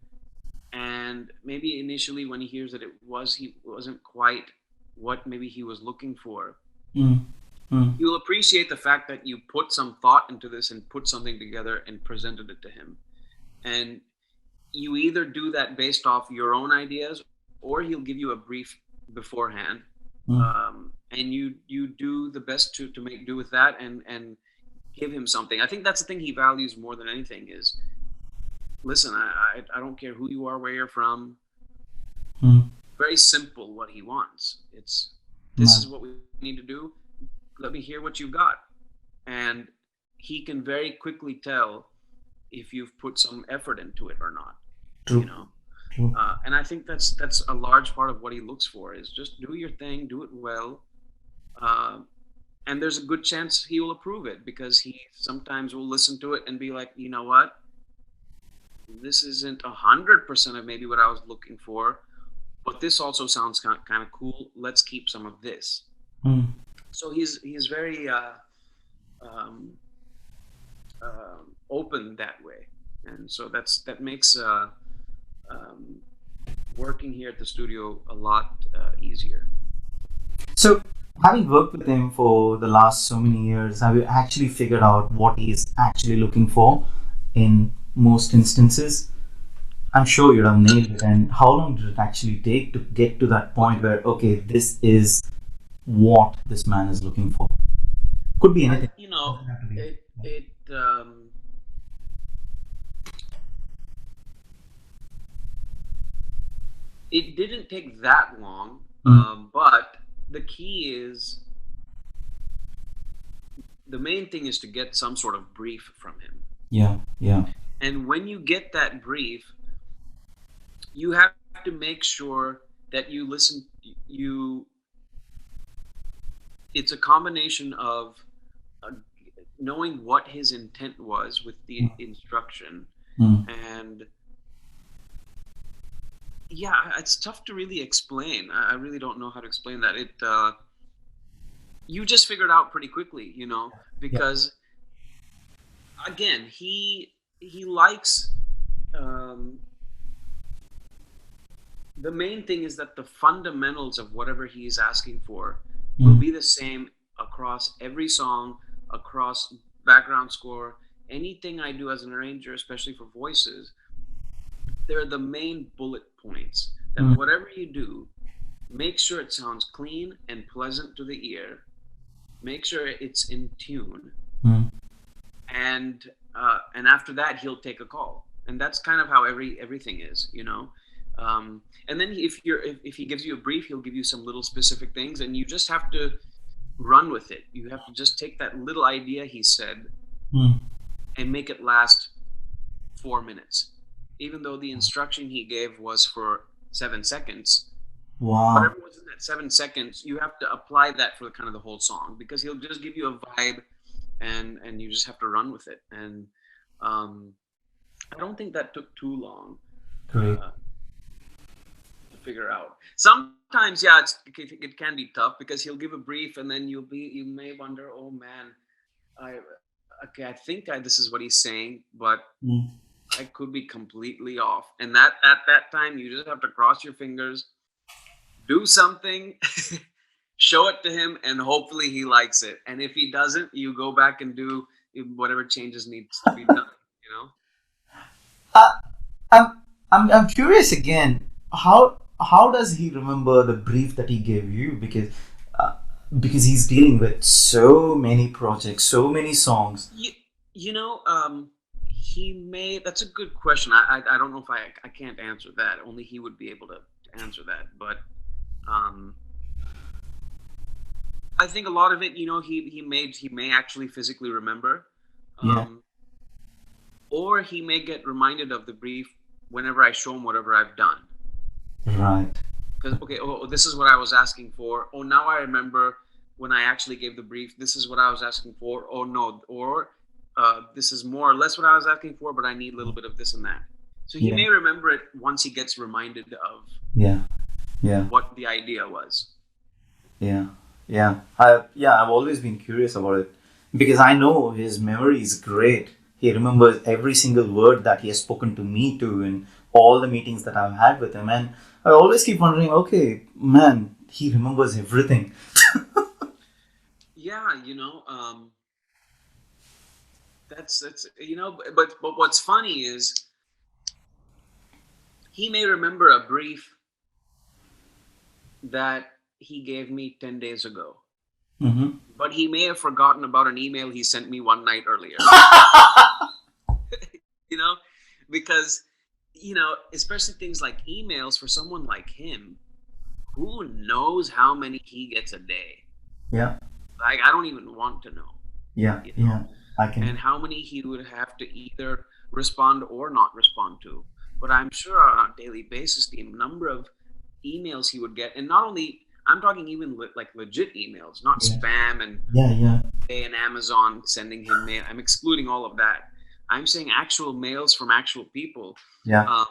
and maybe initially when he hears that he wasn't quite what maybe he was looking for, you'll appreciate the fact that you put some thought into this and put something together and presented it to him. And you either do that based off your own ideas, or he'll give you a brief beforehand, Mm. and you do the best to make do with that, and give him something. I think that's the thing he values more than anything is, listen, I don't care who you are, where you're from. Mm. Very simple what he wants. It's, this is Man. what we need to do. Let me hear what you've got. And he can very quickly tell if you've put some effort into it or not, you True. know. True. And I think that's a large part of what he looks for is just do your thing, do it well, uh, and there's a good chance he will approve it, because he sometimes will listen to it and be like, you know what, this isn't 100% of maybe what I was looking for, but this also sounds kind of cool. Let's keep some of this. Mm. So he's very um, open that way, and so that makes um, working here at the studio a lot easier. So, having worked with him for the last so many years, have you actually figured out what he's actually looking for in most instances? I'm sure you'd have nailed it. And how long did it actually take to get to that point where, okay, this is what this man is looking for? Could be anything. You know, Doesn't have to be. it it didn't take that long, Mm. but the key is, the main thing is to get some sort of brief from him. Yeah, yeah. And when you get that brief, you have to make sure that you listen. You, it's a combination of uh, knowing what his intent was with the instruction, Mm. and yeah, it's tough to really explain. I really don't know how to explain that. It you just figured out pretty quickly, you know, Yeah. because again, he likes, um, the main thing is that the fundamentals of whatever he's asking for will Mm. be the same across every song, across background score, anything I do as an arranger, especially for voices. They're the main bullet points that Mm. whatever you do, make sure it sounds clean and pleasant to the ear, make sure it's in tune, Mm. and after that he'll take a call, and that's kind of how everything is, you know. And then if he gives you a brief, he'll give you some little specific things, and you just have to run with it. You have to just take that little idea he said Mm. and make it last 4 minutes, even though the instruction he gave was for 7 seconds. Wow. Whatever was in that 7 seconds, you have to apply that for kind of the whole song, because he'll just give you a vibe, and you just have to run with it. And um, I don't think that took too long Great. to figure out. Sometimes, yeah, it can be tough, because he'll give a brief, and then you may wonder, oh man, I okay, I think this is what he's saying, but Mm. I could be completely off. And that at that time, you just have to cross your fingers, do something, show it to him, and hopefully he likes it. And if he doesn't, you go back and do whatever changes needs to be done. You know? Uh, I'm curious again. How does he remember the brief that he gave you? Uh, because he's dealing with so many projects, so many songs. You, you know, he may. That's a good question. I don't know if I can't answer that. Only he would be able to answer that. But um, I think a lot of it, you know, he may actually physically remember, Yeah. um, or he may get reminded of the brief whenever I show him whatever I've done. Right. Because okay, this is what I was asking for. Oh, now I remember when I actually gave the brief. This is what I was asking for. Oh no, or this is more or less what I was asking for, but I need a little bit of this and that. So he Yeah. may remember it once he gets reminded of Yeah. Yeah. what the idea was. Yeah. Yeah. I've always been curious about it because I know his memory is great. He remembers every single word that he has spoken to me to in all the meetings that I've had with him, and I always keep wondering, okay, man, he remembers everything. Yeah, you know, that's you know, but what's funny is he may remember a brief that he gave me 10 days ago. Mm-hmm. But he may have forgotten about an email he sent me one night earlier. You know, because, especially things like emails for someone like him, who knows how many he gets a day? Yeah. Like, I don't even want to know. Yeah. You know? Yeah. I can. And how many he would have to either respond or not respond to. But I'm sure on a daily basis, the number of emails he would get, and not only, I'm talking even like legit emails, not Yeah. spam and Yeah. and Amazon sending him mail. I'm excluding all of that. I'm saying actual mails from actual people. Yeah.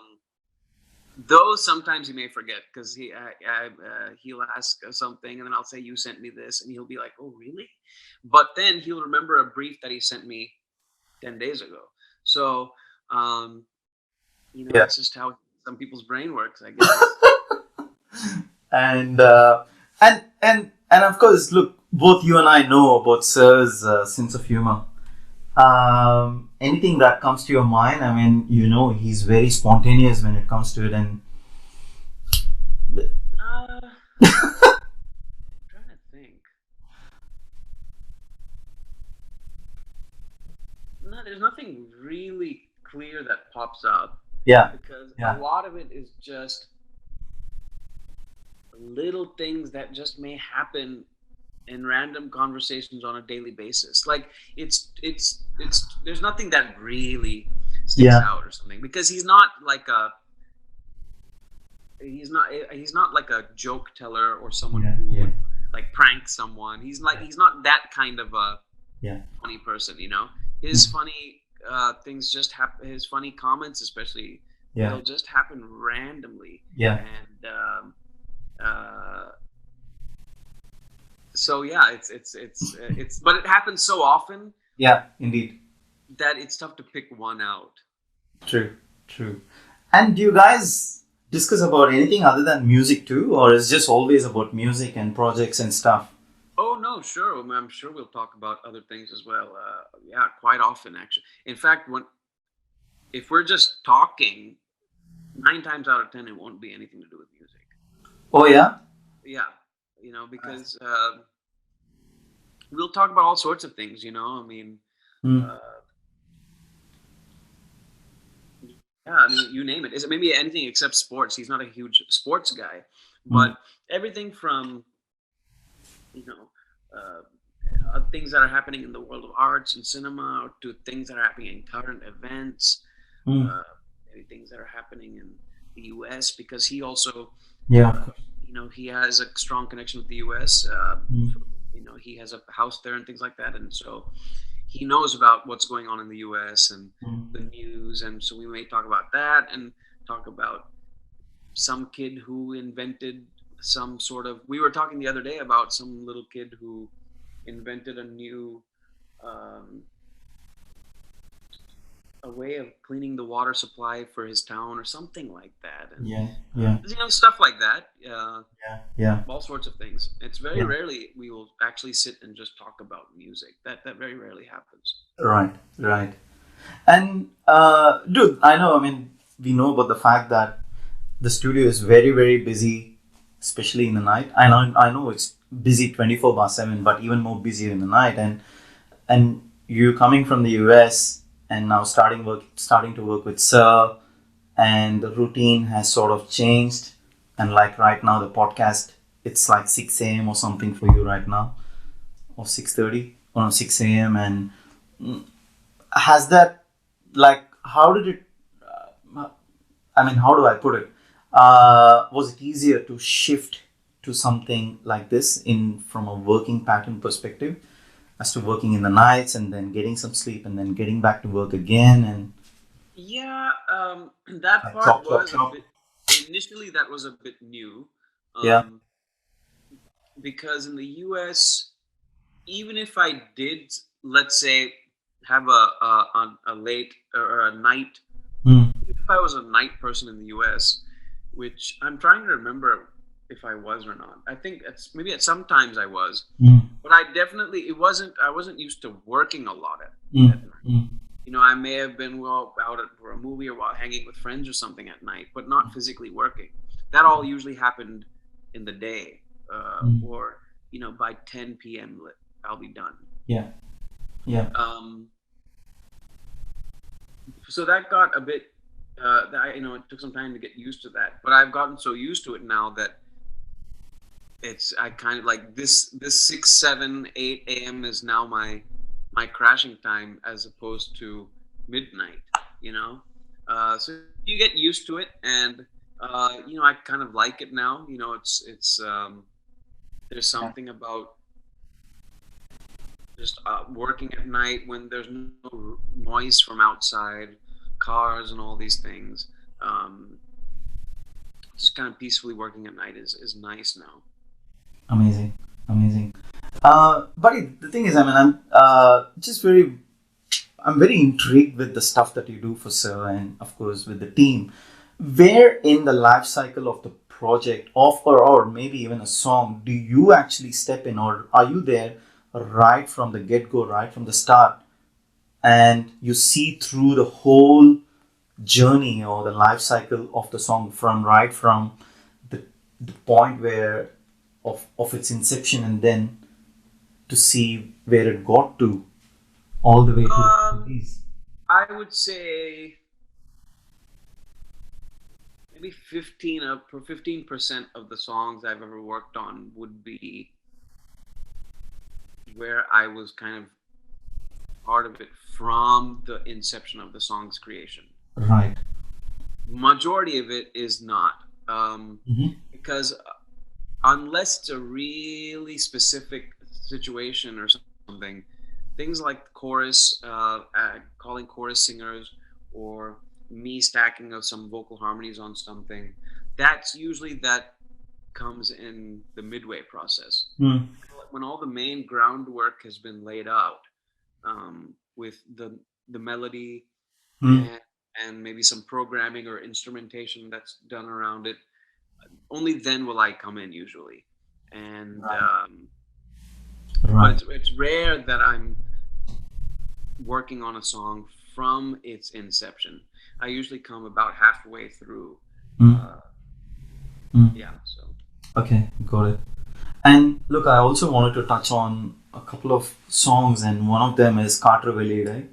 Those sometimes he may forget because he'll ask something and then I'll say, you sent me this, and he'll be like, oh really? But then he'll remember a brief that he sent me 10 days ago. So Yeah. it's just how some people's brain works, I guess. And of course, look, both you and I know about Sir's sense of humor. Anything that comes to your mind, I mean, he's very spontaneous when it comes to it, and I'm trying to think. No, there's nothing really clear that pops up. yeah, Because yeah, a lot of it is just little things that just may happen in random conversations on a daily basis. Like it's there's nothing that really sticks yeah, out or something, because he's not like a joke teller or someone yeah, who yeah, would like prank someone. He's not that kind of a yeah, funny person, His funny things just happen. His funny comments, especially, yeah, they'll just happen randomly. yeah, And so yeah, it's but it happens so often yeah, indeed. that it's tough to pick one out. True, true. And do you guys discuss about anything other than music too, or is just always about music and projects and stuff? Oh no, sure. I'm sure we'll talk about other things as well. Yeah, quite often actually. In fact, if we're just talking, 9 times out of 10, it won't be anything to do with music. Oh yeah, Yeah, because we'll talk about all sorts of things. I mean, mm. yeah, I mean, you name it. Is it maybe anything except sports? He's not a huge sports guy, but everything from things that are happening in the world of arts and cinema to things that are happening in current events, maybe things that are happening in the U.S. because he also, Yeah, he has a strong connection with the U.S. He has a house there and things like that, and so he knows about what's going on in the U.S. and the news, and so we may talk about that and talk about some kid who invented some sort of. We were talking the other day about some little kid who invented a new a way of cleaning the water supply for his town or something like that. And, yeah, stuff like that. yeah. All sorts of things. It's very rarely we will actually sit and just talk about music. That very rarely happens. Right, right. And dude, I know. I mean, we know about the fact that the studio is very, very busy, especially in the night. I know it's busy 24/7, but even more busier in the night. And you coming from the US and now starting to work with Sir, and the routine has sort of changed. And like right now, the podcast, it's like 6 a.m. or something for you right now, or 6:30, or no, 6 a.m. And has that, like, how did it? I mean, how do I put it? Was it easier to shift to something like this from a working pattern perspective, as to working in the nights and then getting some sleep and then getting back to work again? And yeah, that like, part was chop. a bit. Initially, that was a bit new. Yeah. Because in the US, even if I did, let's say, have a late or a night, if I was a night person in the US, which I'm trying to remember if I was or not. I think maybe at some times I was, but I wasn't used to working a lot at night. I may have been out for a movie or while hanging with friends or something at night, but not physically working. That all usually happened in the day, or by 10 p.m. I'll be done. Yeah. Yeah. So that got a bit. It took some time to get used to that, but I've gotten so used to it now that I kind of like this 6, 7, 8 a.m. is now my crashing time as opposed to midnight. So you get used to it, and I kind of like it now. It's there's something about just working at night when there's no noise from outside, cars and all these things. Um, just kind of peacefully working at night is nice now. Amazing. Amazing. Buddy, the thing is, I mean, I'm very intrigued with the stuff that you do for Sir and of course with the team. Where in the life cycle of the project of or maybe even a song do you actually step in, or are you there right from the get-go, right from the start, and you see through the whole journey or the life cycle of the song from the, the point where of its inception, and then to see where it got to all the way to release? I would say maybe 15% of the songs I've ever worked on would be where I was kind of part of it from the inception of the song's creation. Right. Majority of it is not, Mm-hmm. because unless it's a really specific situation or something, things like chorus, calling chorus singers, or me stacking of some vocal harmonies on something, that comes in the midway process. Mm. When all the main groundwork has been laid out, with the melody, Mm. and maybe some programming or instrumentation that's done around it, only then will I come in usually. And Right. but Right. it's rare that I'm working on a song from its inception. I usually come about halfway through. Mm. Uh, Mm. yeah, so Okay, got it. And look, I also wanted to touch on a couple of songs, and one of them is Carter Velide,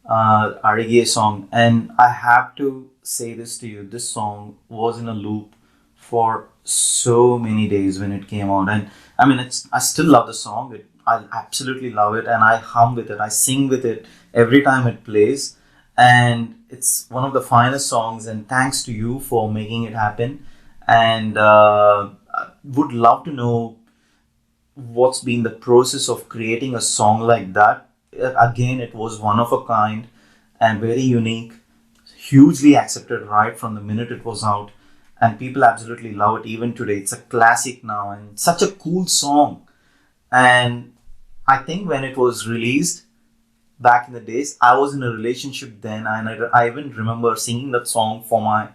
a reggae song. And I have to say this to you: this song was in a loop for so many days when it came out. And I mean, I still love the song. I absolutely love it, and I hum with it. I sing with it every time it plays, and it's one of the finest songs. And thanks to you for making it happen. And I would love to know what's been the process of creating a song like that. Again, it was one of a kind and very unique, hugely accepted right from the minute it was out, and people absolutely love it even today. It's a classic now and such a cool song. And I think when it was released back in the days, I was in a relationship then, and I even remember singing that song for my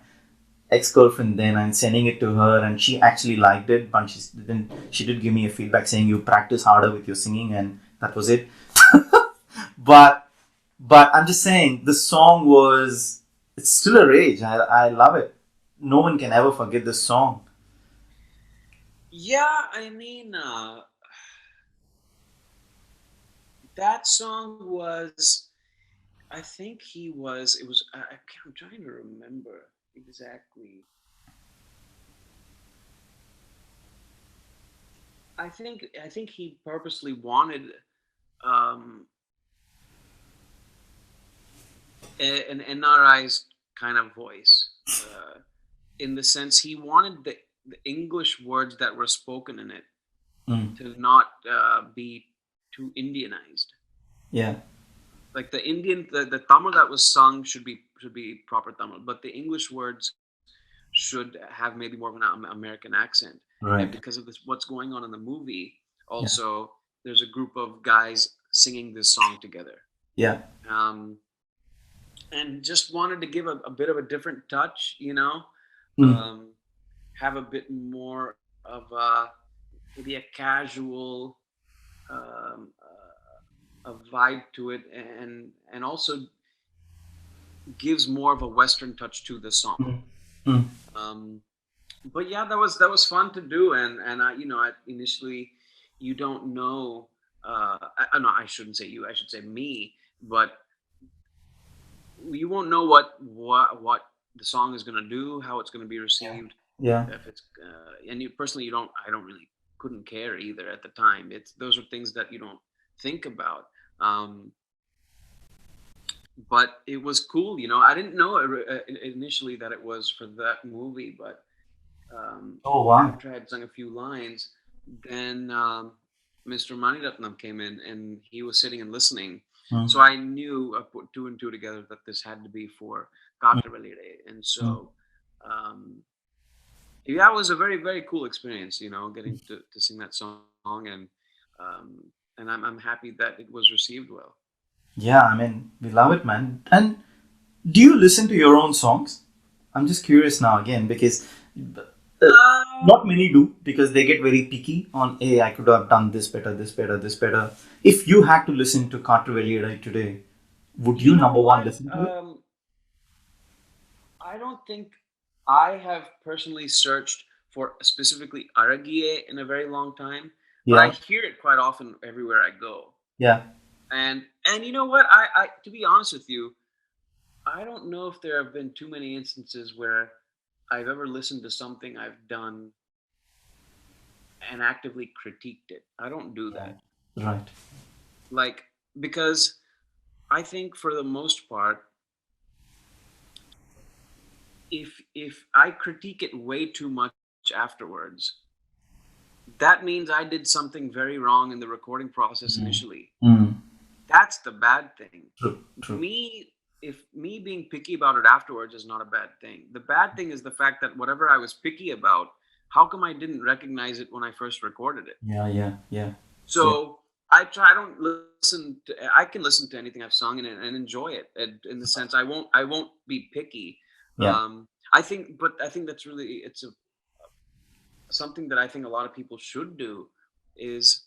ex-girlfriend then and sending it to her, and she actually liked it, but she did give me a feedback saying you practice harder with your singing, and that was it. but I'm just saying the song was, it's still a rage. I love it. No one can ever forget this song. yeah, I mean, that song was. I think he was. It was. I'm trying to remember exactly. I think he purposely wanted, um, an NRI's kind of voice, in the sense he wanted the English words that were spoken in it Mm. to not be too Indianized. Yeah. Like the Tamil that was sung should be proper Tamil, but the English words should have maybe more of an American accent. And Right. because of this, what's going on in the movie, Yeah. also there's a group of guys singing this song together. Yeah. Um, and just wanted to give a bit of a different touch, Mm. um, have a bit more of maybe a casual, a vibe to it, and also gives more of a Western touch to the song. Mm. Mm. Um, But yeah, that was fun to do, and I initially, you don't know. No, I shouldn't say you. I should say me. But you won't know what the song is gonna do, how it's gonna be Yeah. received, Yeah. if it's and you personally, you don't. I don't really couldn't care either at the time. It's those are things that you don't think about. Um, but it was cool. I didn't know initially that it was for that movie, but Oh wow. after I had sung a few lines, then Mr. Maniratnam came in and he was sitting and listening. So Mm. I knew, I put two and two together, that this had to be for Mm. Katravalide. And Mm. so, yeah, it was a very, very cool experience, getting to sing that song. Um, and I'm happy that it was received well. Yeah, I mean, we love it, man. And do you listen to your own songs? I'm just curious now again because not many do because they get very picky on, hey, I could have done this better, this better, this better. If you had to listen to Carter right today, would You you know number one what? listen to it? I don't think I have personally searched for specifically Aragie in a very long time, but I Yeah, hear it quite often everywhere I go. yeah. And you know what? I to be honest with you, I don't know if there have been too many instances where I've ever listened to something I've done and actively critiqued it. I don't do Right. that. Right. Like, because I think for the most part, if I critique it way too much afterwards, that means I did something very wrong in the recording process Mm. initially. Mm. That's the bad thing. True. True. Me if me being picky about it afterwards is not a bad thing. The bad thing is the fact that whatever I was picky about, how come I didn't recognize it when I first recorded it? Yeah. Yeah. Yeah. Yeah. So I don't I can listen to anything I've sung and enjoy it. And in the sense, I won't be picky. Yeah. I think that's really, it's something that I think a lot of people should do, is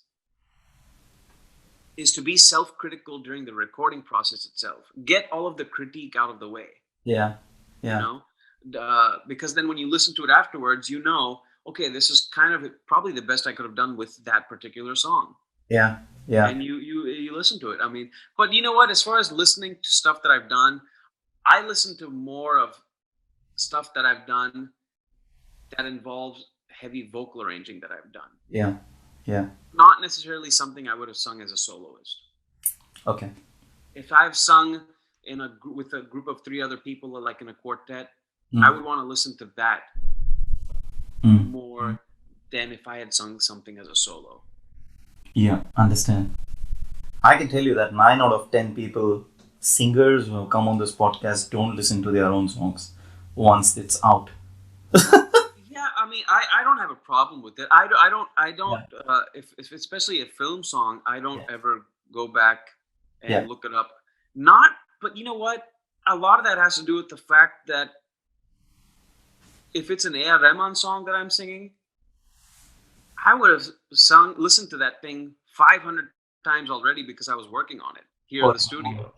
is to be self-critical during the recording process itself. Get all of the critique out of the way, Yeah. you Yeah. know, because then when you listen to it afterwards, okay, this is kind of probably the best I could have done with that particular song, Yeah. Yeah. and you listen to it. I mean, but you know what? As far as listening to stuff that I've done, I listen to more of stuff that I've done that involves heavy vocal arranging that I've done, Yeah. Yeah. not necessarily something I would have sung as a soloist. Okay. If I've sung with a group of three other people, like in a quartet, I Mm. would want to listen to that Mm. Mm. more than if I had sung something as a solo. Yeah. Understand. I can tell you that 9 out of 10 people, singers who come on this podcast, don't listen to their own songs once it's out. Yeah, I mean, I don't have a problem with it. I don't Yeah. if especially a film song, I don't Yeah. ever go back Yeah. and look it up. Not, but you know what? A lot of that has to do with the fact that if it's an A.R.Rahman song that I'm singing, I would have listened to that thing 500 times already because I was working on it here in the Oh, studio.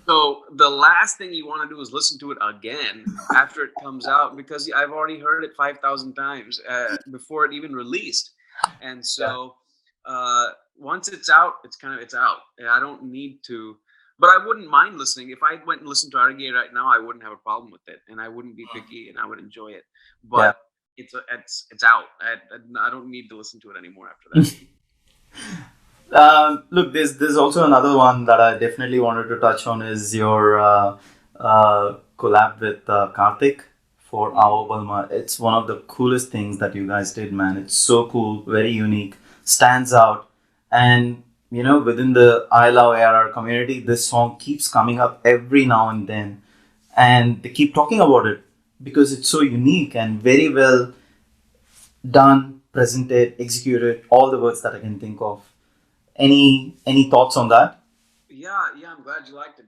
So the last thing you want to do is listen to it again after it comes out, because I've already heard it 5,000 times before it even released. And yeah. so once it's out, it's out. I don't need to, but I wouldn't mind listening. If I went and listened to Arge right now, I wouldn't have a problem with it, and I wouldn't be picky, and I would enjoy it. Yeah. But it's out. I don't need to listen to it anymore after that. Look, there's also another one that I definitely wanted to touch on is your collab with Karthik for Our Balma. It's one of the coolest things that you guys did, man. It's so cool, very unique, stands out, and within the I Love ARR community, this song keeps coming up every now and then, and they keep talking about it because it's so unique and very well done, presented, executed, all the words that I can think of. Any thoughts on that? Yeah, I'm glad you liked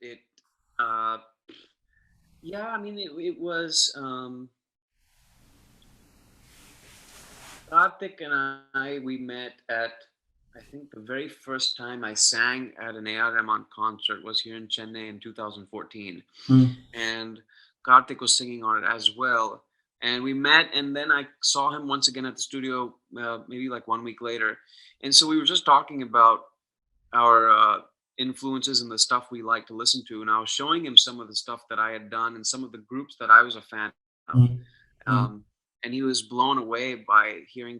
it. Uh, yeah, I mean, it was Karthik and I. We met at, I think the very first time I sang at an A.R.Rahman concert was here in Chennai in 2014, Mm. and Karthik was singing on it as well. and we met, and then I saw him once again at the studio, maybe like 1 week later, and so we were just talking about our influences and the stuff we like to listen to, and I was showing him some of the stuff that I had done and some of the groups that I was a fan of, Mm. Mm. and he was blown away by hearing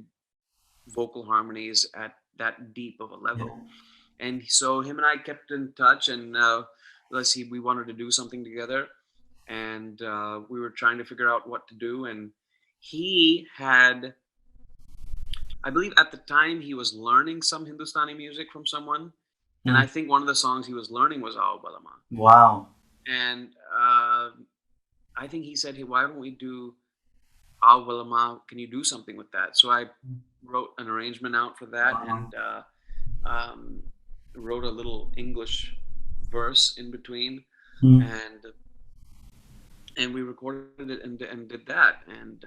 vocal harmonies at that deep of a Yeah. level. And so him and I kept in touch, and let's see, we wanted to do something together, and we were trying to figure out what to do. And he had, I believe at the time, he was learning some Hindustani music from someone, and I Mm. think one of the songs he was learning was Ao Balama. Wow. And I think he said, "Hey, why don't we do Ao Balama? Can you do something with that?" So I wrote an arrangement out for that, Wow. and um, wrote a little English verse in between, Mm. and we recorded it and did that, and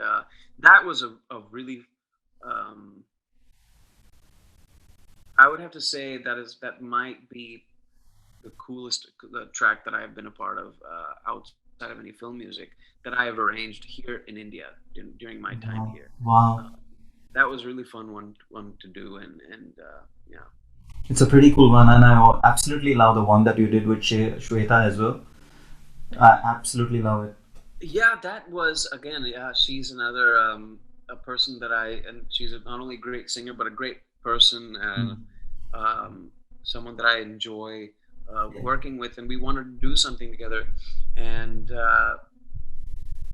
that was a really, I would have to say that might be the coolest track that I have been a part of outside of any film music that I have arranged here in India during my time Wow. here. Wow. That was really fun one to do, and yeah. It's a pretty cool one, and I absolutely love the one that you did with Shweta as well. I absolutely love it. Yeah, that was again. Yeah, she's another a person that and she's not only a great singer but a great person, and someone that I enjoy working with. And we wanted to do something together, and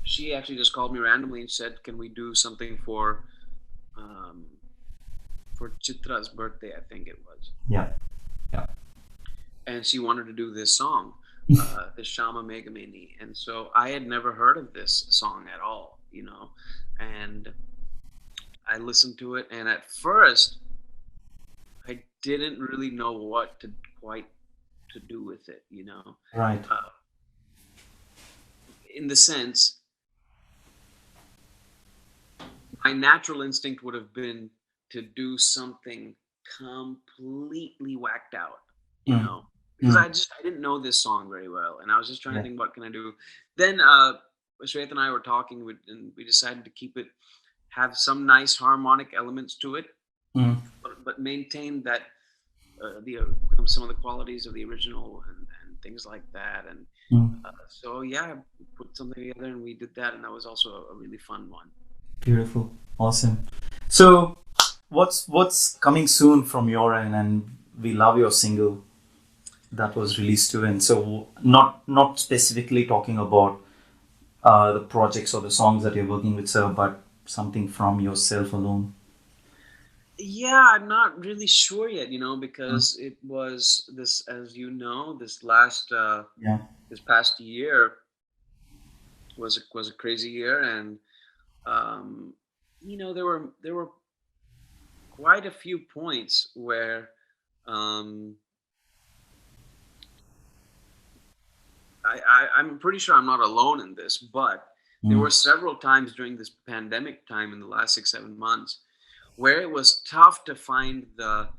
she actually just called me randomly and said, "Can we do something um, for Chitra's birthday?" I think it was. Yeah. Yeah. And she wanted to do this song, the Shama Megamini. And so I had never heard of this song at all, and I listened to it. And at first, I didn't really know what to quite to do with it, Right. in the sense, my natural instinct would have been to do something completely whacked out, Mm. because Mm. I didn't know this song very well, and I was just trying to Yeah. think, what can I do? Then Shweta and I were talking, and we decided to have some nice harmonic elements to it, Mm. but maintain that some of the qualities of the original and things like that. And Mm. so yeah, we put something together and we did that, and that was also a really fun one. Beautiful. Awesome. So, what's coming soon from your end? And we love your single that was released too. And so, not specifically talking about the projects or the songs that you're working with, sir, but something from yourself alone. Yeah, I'm not really sure yet, because it was this, as you know, this Yeah. this past year was a crazy year, and there were quite a few points where I'm pretty sure I'm not alone in this, but there were several times during this pandemic time in the last 6-7 months where it was tough to find the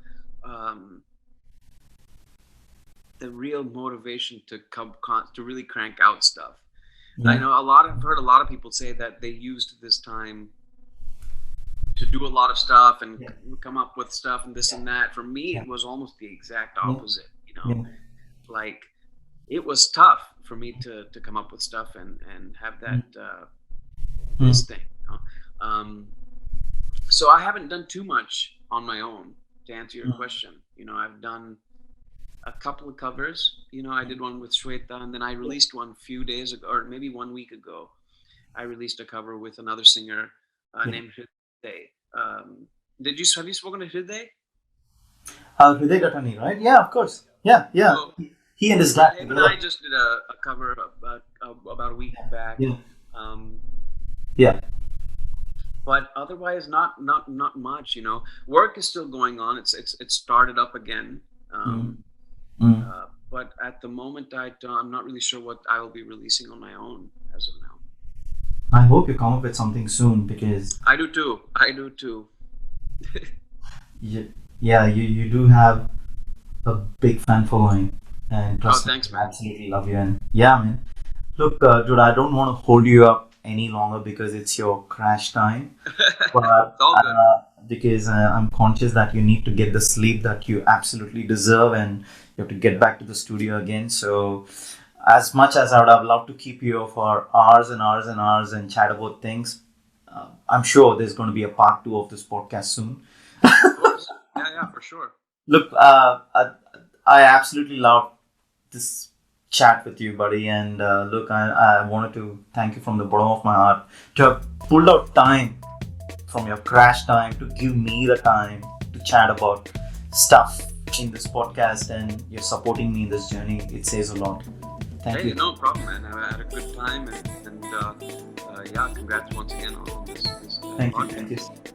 real motivation to to really crank out stuff. Yeah. I know I've heard a lot of people say that they used this time to do a lot of stuff and come up with stuff and this and that. For me, it was almost the exact opposite. Yeah. Like it was tough for me to come up with stuff and have that this thing. So I haven't done too much on my own, to answer your question. I've done a couple of covers. I did one with Shweta, and then I released one a few days ago, or maybe 1 week ago. I released a cover with another singer named Hussain. Have you spoken to Hussain? Hriday Gatani, right? Yeah, of course. Yeah, yeah. So, he and his dad him and together. I just did a cover about a week back. Yeah. Yeah. But otherwise, not much. Work is still going on. It's started up again. But at the moment, I'm not really sure what I will be releasing on my own as of now. I hope you come up with something soon, because I do too. yeah, you do have a big fan following, and trust me, thanks, I man. absolutely love you. And yeah, man, look, dude, I don't want to hold you up any longer because it's your crash time. But It's all good. because I'm conscious that you need to get the sleep that you absolutely deserve, and you have to get back to the studio again. So, as much as I would have loved to keep you here for hours and hours and hours and chat about things, I'm sure there's going to be a part two of this podcast soon. Of course. Yeah, for sure. Look, I absolutely love this chat with you, buddy. And look, I wanted to thank you from the bottom of my heart to have pulled out time from your crash time to give me the time to chat about stuff in this podcast, and you're supporting me in this journey. It says a lot. Thank Hey, you. no problem, man. I had a good time, and yeah, congrats once again on this Thank you. podcast. Thank you.